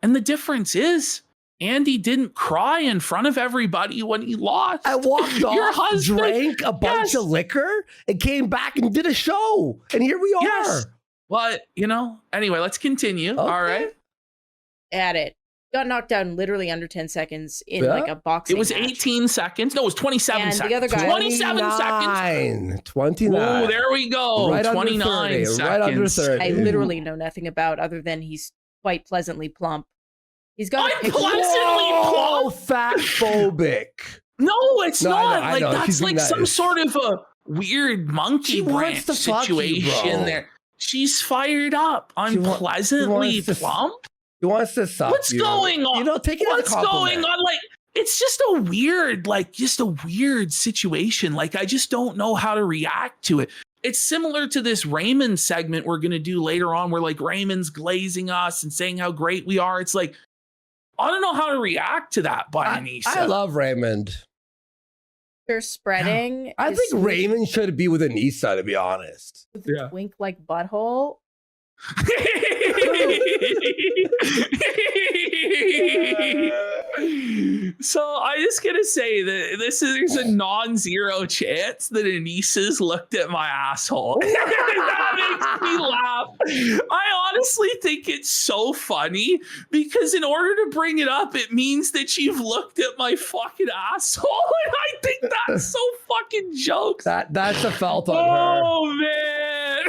And the difference is, Andy didn't cry in front of everybody when he lost. I walked off, drank a bunch of liquor, and came back and did a show. And here we are. But, anyway, let's continue. Okay. All right. At it. Got knocked down literally under 10 seconds in like a boxing It was match. 18 seconds. No, it was 27 seconds. The other guy, 27 seconds. 29. Oh, there we go. Right 29 under 30, seconds. Right under 30. I literally know nothing about other than he's quite pleasantly plump. He's got a picture. Pleasantly plump. Fat phobic. No, it's not. I know. That's like some sort of a weird monkey branch situation there. She's fired up. I'm pleasantly plump. He wants to suck What's going on? Take it What's going on? Like, it's just a weird situation. Like, I just don't know how to react to it. It's similar to this Raymond segment we're going to do later on where like Raymond's glazing us and saying how great we are. It's like, I don't know how to react to that by Anissa. I love Raymond. They're spreading. I think Raymond should be with Anissa, to be honest. Wink like butthole. So I just gotta say that there's a non-zero chance that Anissa's looked at my asshole. That makes me laugh. I honestly think it's so funny because in order to bring it up, it means that you've looked at my fucking asshole, and I think that's so fucking jokes. That's a felt on her. Oh man.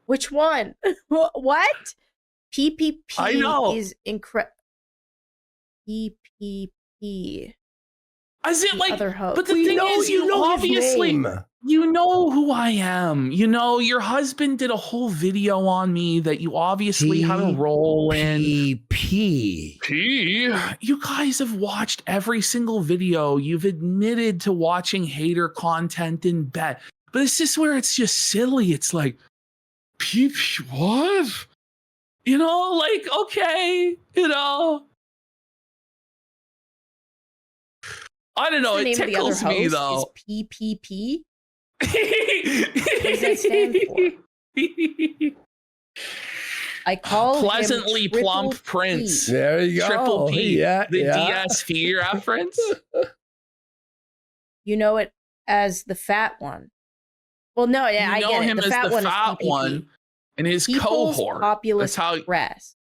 Which one? What? PPP I know. is incredible. PPP. As in, like, other host. but the thing is, you obviously, you know who I am. Your husband did a whole video on me that you obviously had a role in. You guys have watched every single video. You've admitted to watching hater content in bed. But it's just where it's just silly. It's like, what? Like, okay, I don't know. It tickles me, though. Is PPP? What does that stand for? I call Pleasantly him Plump Prince. There you go. Triple P. Yeah, the DSP reference. You know it as the fat one. Well, no, yeah, I get him it. The as fat the one fat is PPP. one and his People's cohort. Populist That's how Press.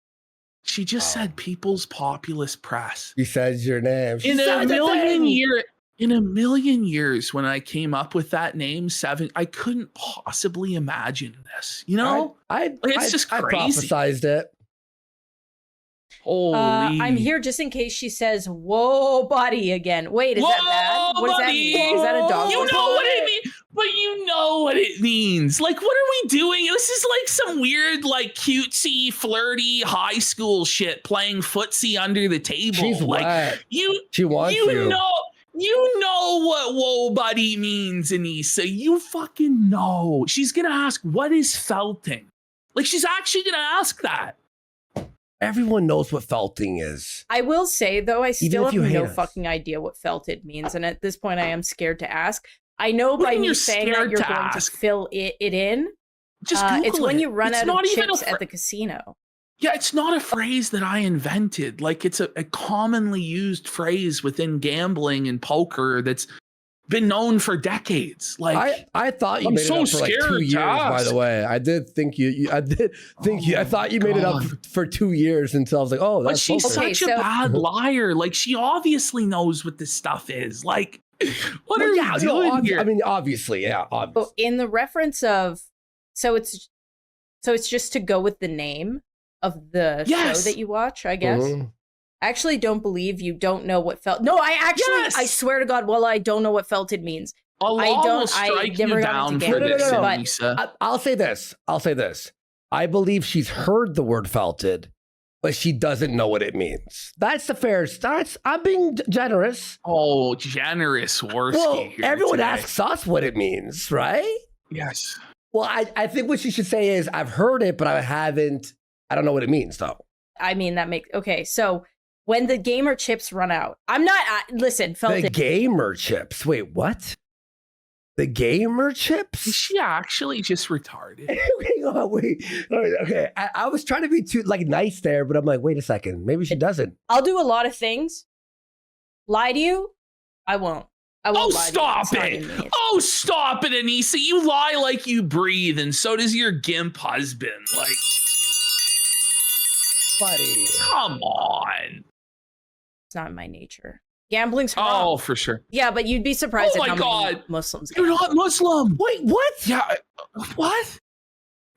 she just said People's Populous Press. He says your name. In a million years, when I came up with that name, I couldn't possibly imagine this. It's just crazy. I prophesized it. Holy! I'm here just in case she says "whoa, buddy" again. Wait, is that bad? What does that mean? Is that a dog? You know what it means, but you know what it means. Like, what are we doing? This is like some weird, like cutesy, flirty high school shit. Playing footsie under the table. She's like wet. She wants you. You know what "whoa, buddy" means, Anissa. You fucking know. She's gonna ask, "What is felting?" Like, she's actually gonna ask that. Everyone knows what felting is. I will say, though, I still have no us. fucking idea what felted means. And at this point, I am scared to ask. I know by me saying that you're going to fill it in. Just Google it's when it. you run It's out not of even chips at the casino. Yeah, it's not a phrase that I invented. Like, it's a commonly used phrase within gambling and poker that's been known for decades. Like, I thought you made it up for like 2 years, by the way. I did think I thought you made it up for 2 years until I was like, oh, that's but she's such a bad liar. Like, she obviously knows what this stuff is. Like, what are you doing here? I mean, obviously, yeah. Obviously. But in the reference of, so it's just to go with the name of the show that you watch, I guess. Mm-hmm. I actually don't believe you don't know what felt. No, I swear to God, I don't know what felted means. I never got into gambling. I'll say this. I believe she's heard the word felted, but she doesn't know what it means. That's the fair start. I'm being generous. Oh, generous Worski. Well, here everyone today. asks us what it means, right? Yes. Well, I think what she should say is, I've heard it, but I don't know what it means, though. I mean, that makes, okay, so when the gamer chips run out, listen, The felted. gamer chips. Wait, what? The gamer Is chips? she actually just retarded? Hang on, wait. All right, okay, I was trying to be too nice there, but I'm like, wait a second. Maybe she doesn't. I'll do a lot of things. Lie to you? I won't. I won't Oh, lie stop to you. it. It's not in me. Oh, stop it, Anissa. You lie like you breathe, and so does your gimp husband. Like, Buddy. come on. It's not in my nature. Gambling's haram. Oh, for sure. Yeah, but you'd be surprised Oh at my how many God. Muslims You're gamble. not Muslim. Wait, what? Yeah. What?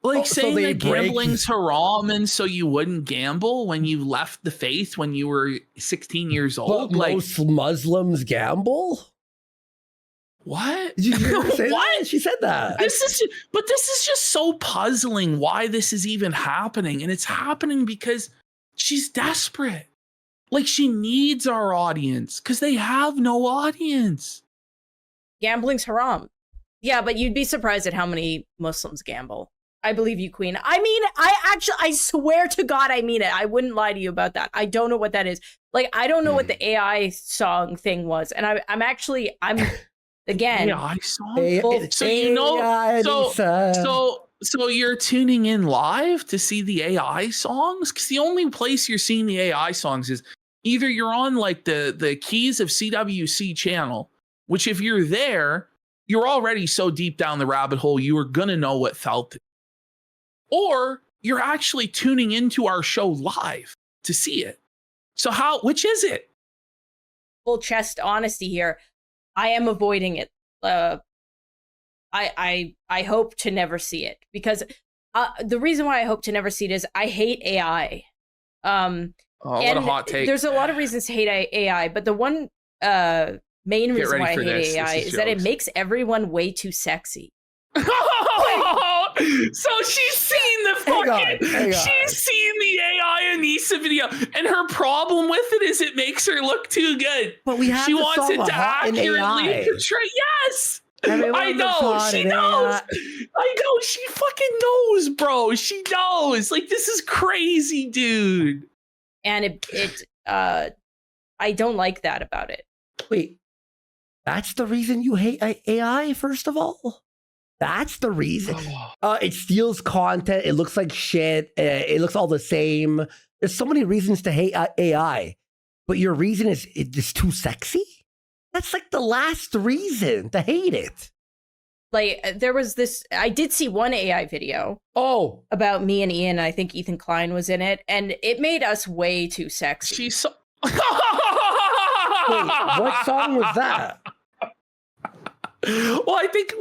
Like Oh, so saying they that break- gambling's haram and so you wouldn't gamble when you left the faith when you were 16 years But old? Like, most Muslims gamble? what? Did you hear her say What? that? She said that. This is just so puzzling why this is even happening. And it's happening because she's desperate. Like, she needs our audience because they have no audience. Gambling's haram. Yeah, but you'd be surprised at how many Muslims gamble. I believe you, Queen. I mean, I swear to God, I mean it. I wouldn't lie to you about that. I don't know what that is. Like, I don't know what the AI song thing was. And I'm again. Yeah, I saw. A- So you know, AI, Lisa. So you're tuning in live to see the AI songs? Because the only place you're seeing the AI songs is either you're on like the Keys of CWC channel, which if you're there, you're already so deep down the rabbit hole, you are gonna know what felt it. Or you're actually tuning into our show live to see it. So which is it? Full chest honesty here. I am avoiding it. I hope to never see it because the reason why I hope to never see it is I hate AI. Oh, what a hot take. There's a lot of reasons to hate AI, but the one main Get reason ready why I for hate this. AI This is is that it jokes. makes everyone way too sexy. So she's seen the Hang on, fucking, hang on. she's seen the AI Anissa video, and her problem with it is it makes her look too good. But we have She to wants solve it a to hot in accurately AI. portray. Yes, Everyone I looks know. hot She in knows. AI. I know. She fucking knows, bro. She knows. Like, this is crazy, dude. And I don't like that about it. Wait, that's the reason you hate AI, first of all? That's the reason. It steals content. It looks like shit. It looks all the same. There's so many reasons to hate AI, but your reason is it's too sexy? That's like the last reason to hate it. Like there was this, I did see one AI video Oh, about me and Ian. I think Ethan Klein was in it, and it made us way too sexy. She's so. wait, what song was that? Well, I think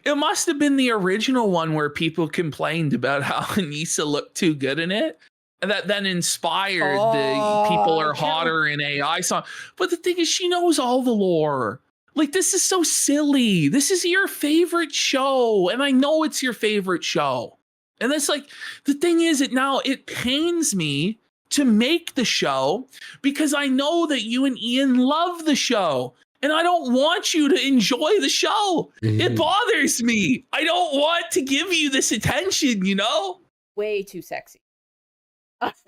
it must have been the original one where people complained about how Anissa looked too good in it. And that then inspired the people are hotter in AI song. But the thing is, she knows all the lore. Like, this is so silly. This is your favorite show. And I know it's your favorite show. And that's like, the thing is, it pains me to make the show because I know that you and Ian love the show. And I don't want you to enjoy the show. It bothers me. I don't want to give you this attention, you know? Way too sexy.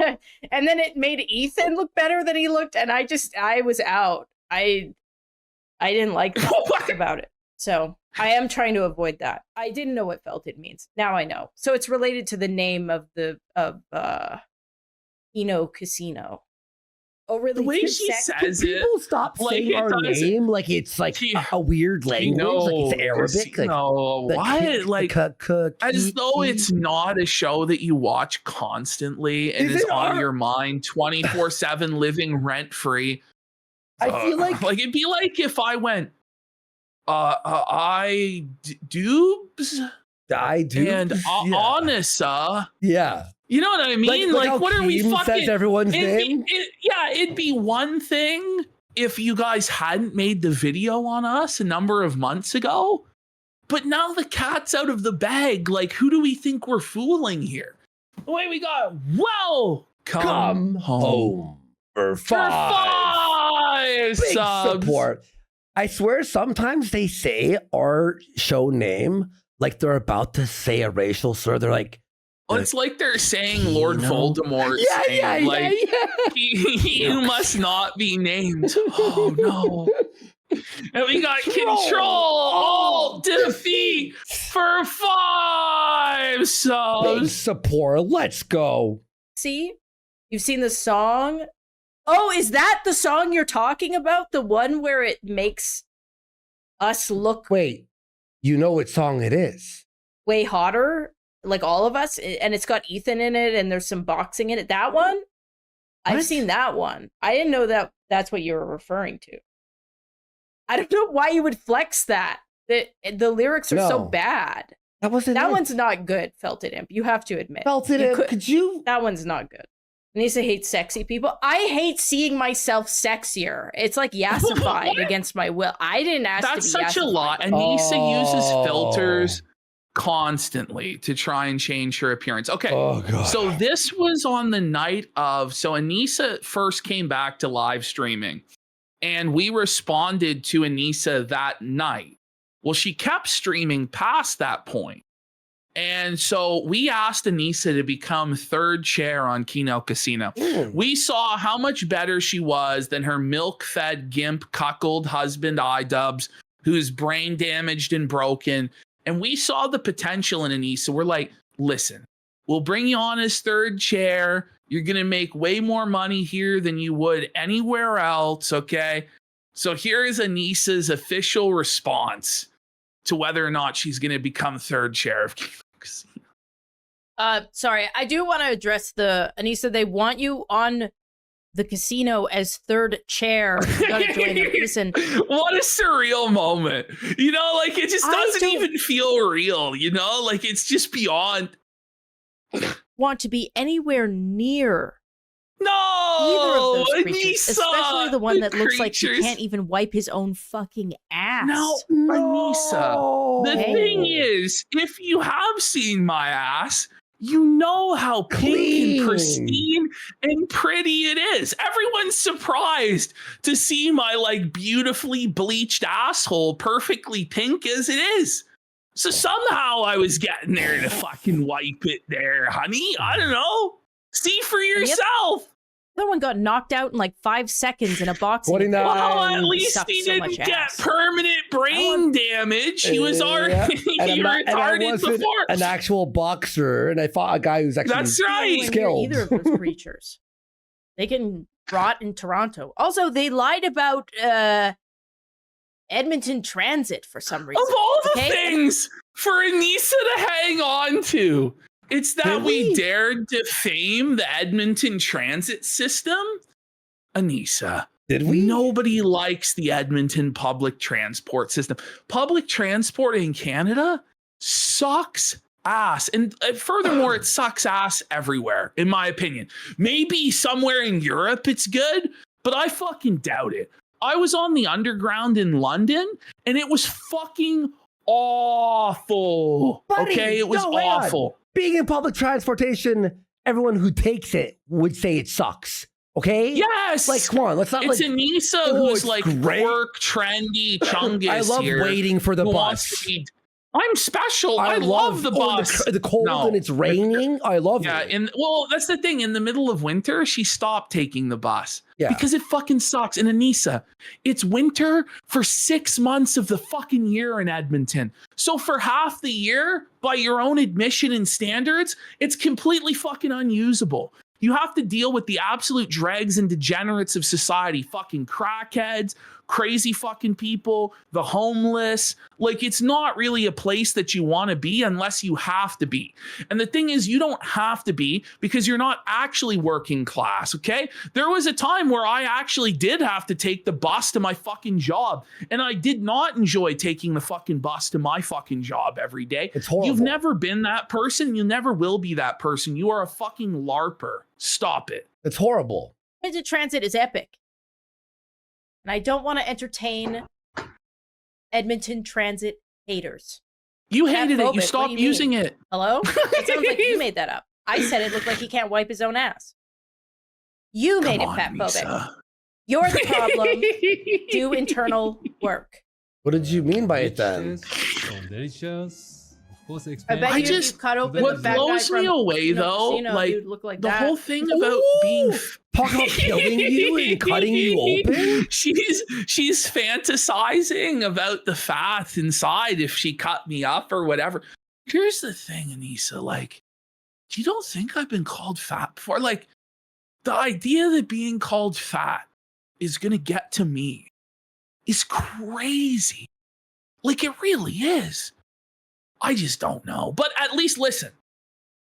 And then it made Ethan look better than he looked, and I was out. I didn't like that about it. So I am trying to avoid that. I didn't know what felted means. Now I know. So it's related to the name of Kino Casino. Oh, really? The way Too she sexy? says it, People stop like, saying it our does- name like it's like a weird language, like it's Arabic. Like, No, the what? ki- Like, the as though it's not a show that you watch constantly and Is is it on our- your mind 24/7, living rent free. I feel like it'd be like if I went, iDubbbz I do. and Anissa. Yeah. You know what I mean? Like how what are we Keem fucking? says everyone's name? It'd be one thing if you guys hadn't made the video on us a number of months ago. But now the cat's out of the bag. Like, who do we think we're fooling here? Wait, we got come home for for 5 Big subs. support. I swear sometimes they say our show name like they're about to say a racial slur. They're like, Well, it's like they're saying Lord Kino? Voldemort. yeah, saying, like, yeah. You must not be named. Oh no. And we got Control Alt Defeat for 5 Big subs. support. Let's go. See? You've seen the song? Oh, is that the song you're talking about? The one where it makes us look Wait, you know what song it is? way hotter? Like all of us? And it's got Ethan in it and there's some boxing in it. That one? I've What? seen that one. I didn't know that that's what you were referring to. I don't know why you would flex that. The lyrics are so No. bad. That wasn't That it. one's not good, Felted Imp. You have to admit. Felted You Imp. Could you? That one's not good. Anissa hates sexy people. I hate seeing myself sexier. It's like yassified What? against my will. I didn't ask That's to be such a yassified. lot. Anissa uses Oh. filters constantly to try and change her appearance. Okay. Oh god. So this was on the night of, so Anissa first came back to live streaming and we responded to Anissa that night. Well, she kept streaming past that point. And so we asked Anissa to become third chair on Kino Casino. We saw how much better she was than her milk-fed, gimp, cuckold husband, iDubbbz, who's brain damaged and broken. And we saw the potential in Anissa. We're like, listen, we'll bring you on as third chair. You're going to make way more money here than you would anywhere else, okay? So here is Anissa's official response to whether or not she's going to become third chair of Kino Casino. Sorry, I do want to address Anissa, they want you on the casino as third chair. You gotta join them. Listen. What a surreal moment. You know, like it just I doesn't don't- even feel real, you know? Like it's just beyond. Want to be anywhere near No! either of those creatures, Anissa, especially the one that looks like he creatures. can't even wipe his own fucking ass. No, Anissa. The Hey. thing is, if you have seen my ass, you know how pink Clean. and pristine and pretty it is. Everyone's surprised to see my like beautifully bleached asshole perfectly pink as it is. So somehow I was getting there to fucking wipe it there, honey. I don't know. See for yourself. The other one got knocked out in like 5 seconds in a boxing. 49. Well, at He least sucked he so didn't much get ass. permanent brain damage. He was already he And I retarded wasn't before. an actual boxer, and I fought a guy who's actually. That's right. Anywhere near Skilled. either of those creatures. They can rot in Toronto. Also, they lied about Edmonton Transit for some reason. Of all the okay? things for Anissa to hang on to, it's that we Really? dared defame the Edmonton transit system. Anissa, Did we? nobody likes the Edmonton public transport system. Public transport in Canada sucks ass. And furthermore, it sucks ass everywhere, in my opinion. Maybe somewhere in Europe it's good, but I fucking doubt it. I was on the underground in London and it was fucking awful. Buddy, okay, it was no, hang on. awful. Being in public transportation, everyone who takes it would say it sucks. Okay? Yes. Like, come on, let's not it's like. Anissa Oh, who's it's like great. work trendy chungus I love here waiting for the who wants bus. to be- I'm special. I love the bus. The cold No. and it's raining. I love Yeah, it. and well, that's the thing. In the middle of winter, she stopped taking the bus. Yeah. Because it fucking sucks. And Anissa, it's winter for 6 months of the fucking year in Edmonton. So for half the year, by your own admission and standards, it's completely fucking unusable. You have to deal with the absolute dregs and degenerates of society, fucking crackheads, crazy fucking people, the homeless. Like, it's not really a place that you want to be unless you have to be. And the thing is, you don't have to be because you're not actually working class, okay? There was a time where I actually did have to take the bus to my fucking job, and I did not enjoy taking the fucking bus to my fucking job every day. It's horrible. You've never been that person. You never will be that person. You are a fucking LARPer. Stop it. It's horrible. Edmonton Transit is epic. And I don't want to entertain Edmonton Transit haters. You hated it. Transphobic. You What stopped do you mean? using it. Hello? It sounds like you made that up. I said it looked like he can't wipe his own ass. You made him fat phobic. You're the problem. Do internal work. What did you mean by it then? Delicious. Of course, I bet you if you cut open what the fat guy blows me from away Kino though, Casino, like you'd look like the that. whole thing about being Talk about killing you and cutting you open. she's fantasizing about the fat inside if she cut me up or whatever. Here's the thing, Anissa, like, you don't think I've been called fat before? Like, the idea that being called fat is gonna get to me is crazy. Like, it really is. I just don't know. But at least, listen,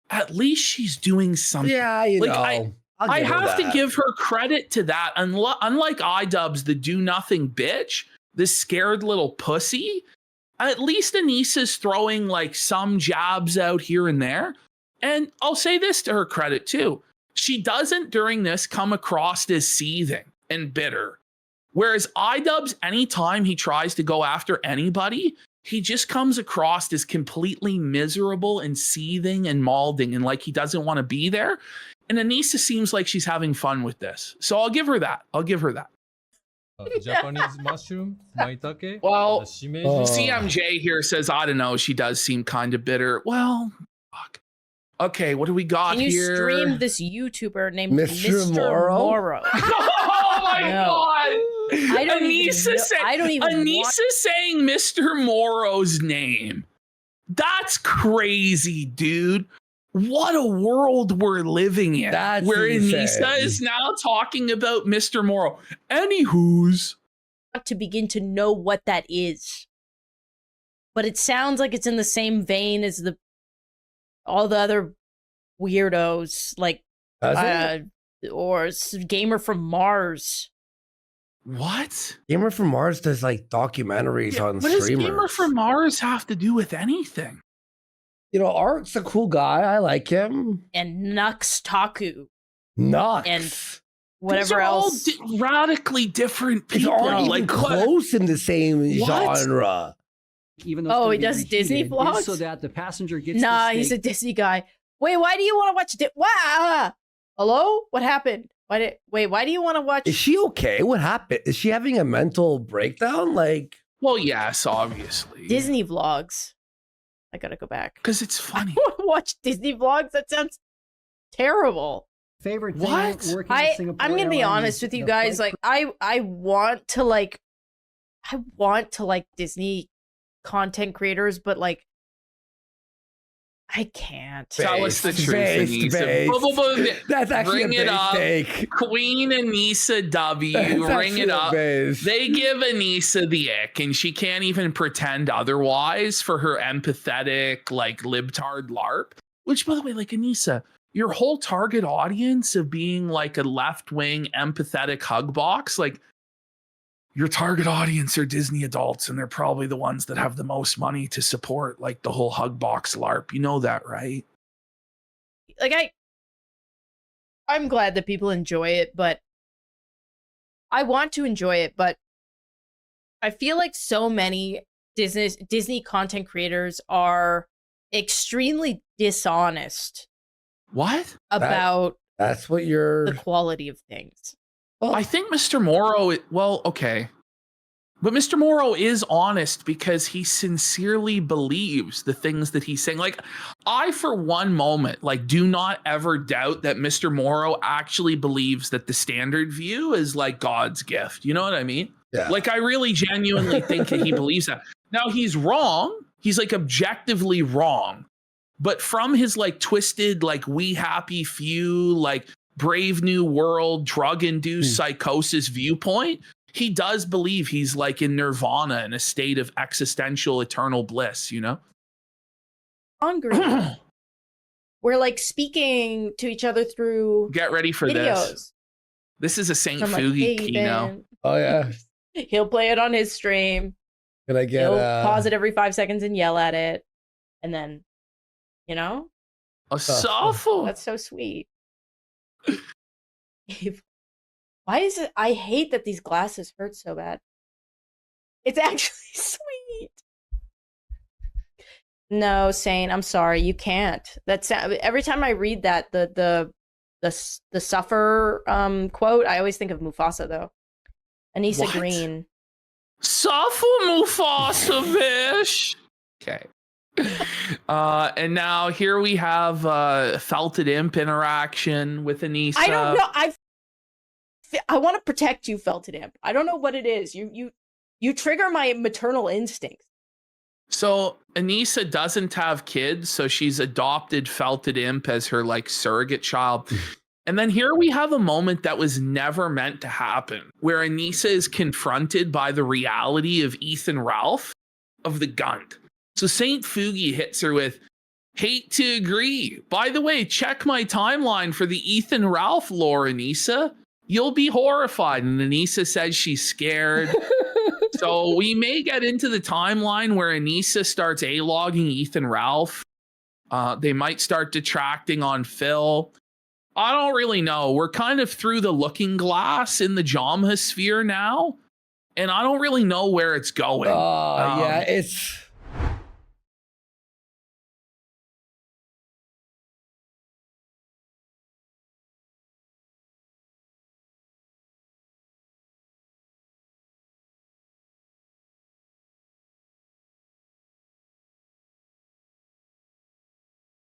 at least she's doing something. Yeah, you like, know. I have to give her credit to that. Unlike iDubbbz, the do-nothing bitch, this scared little pussy, at least Anissa's throwing like some jabs out here and there. And I'll say this to her credit too. She doesn't during this come across as seething and bitter. Whereas iDubbbz, anytime he tries to go after anybody, he just comes across as completely miserable and seething and maulding and like he doesn't want to be there. And Anissa seems like she's having fun with this. So I'll give her that. Japanese mushroom, maitake. Well, shimeji. CMJ here says, I don't know, she does seem kind of bitter. Well, fuck. Okay, what do we got Can you here? stream this YouTuber named Mr. Mr. Morrow? Morrow? Oh my God. I don't even know. Anissa saying Mr. Morrow's name. That's crazy, dude. What a world we're living in. That's where insane. Anissa is now talking about Mr. Morrow. Anywho's. To begin to know what that is. But it sounds like it's in the same vein as all the other weirdos, like or Gamer from Mars. What? Gamer from Mars does like documentaries on what streamers. does Gamer from Mars have to do with anything? You know, Art's a cool guy. I like him. And Nux Taku. Nux. And whatever These are else. all radically different These people. aren't like even close in the same What? genre. Even though He does Disney vlogs? so that the passenger gets Nah, the he's a steak. Disney guy. Wait, why do you want to watch Hello? What happened? Why do you want to watch? Is she okay? What happened? Is she having a mental breakdown? Like, well, yes, obviously. Disney vlogs? I gotta go back. Because it's funny. I want to watch Disney vlogs? That sounds terrible. Favorite thing What? working at Singapore I'm gonna be Airlines honest is with you the guys. flight Like, I want to like Disney content creators, but like, I can't. Tell us the truth, based. Anissa. Blah, blah, blah. That's actually Bring a it up. take. Queen Anissa W. That's Ring it actually up. based. They give Anissa the ick, and she can't even pretend otherwise for her empathetic, like, libtard LARP. Which, by the way, like, Anissa, your whole target audience of being like a left-wing empathetic hug box, like, your target audience are Disney adults, and they're probably the ones that have the most money to support like the whole hug box LARP. You know that, right? Like, I'm glad that people enjoy it, but I want to enjoy it, but I feel like so many Disney content creators are extremely dishonest. What? About that's what you're the quality of things. I think Mr. Morrow, well, okay. But Mr. Morrow is honest because he sincerely believes the things that he's saying. Like, I, for one moment, like, do not ever doubt that Mr. Morrow actually believes that the standard view is like God's gift. You know what I mean? Yeah. Like, I really genuinely think that he believes that. Now, he's wrong. He's like objectively wrong. But from his like twisted, like, we happy few, like, Brave New World, drug-induced psychosis viewpoint, he does believe he's like in nirvana, in a state of existential eternal bliss, you know? Hungry. We're like speaking to each other through Get ready for videos. this. This is a Saint I'm like, Fugi hey, Kino. Ben. Oh yeah. He'll play it on his stream. Can I get He'll pause it every 5 seconds and yell at it. And then, you know? A soulful. That's so sweet. Why is it? I hate that these glasses hurt so bad. It's actually sweet. No, Saint, I'm sorry, you can't. That's every time I read that the suffer quote, I always think of Mufasa though. Anissa Green. Suffer Mufasa, bish. Okay. And now here we have Felted Imp interaction with Anissa. I don't know. I want to protect you, Felted Imp. I don't know what it is. You trigger my maternal instincts. So Anissa doesn't have kids, so she's adopted Felted Imp as her like surrogate child. And then here we have a moment that was never meant to happen, where Anissa is confronted by the reality of Ethan Ralph of the Gund. So Saint Fugi hits her with, hate to agree. By the way, check my timeline for the Ethan Ralph lore, Anissa. You'll be horrified. And Anissa says she's scared. So we may get into the timeline where Anissa starts A-logging Ethan Ralph. They might start detracting on Phil. I don't really know. We're kind of through the looking glass in the Jomhas sphere now. And I don't really know where it's going. Yeah, it's...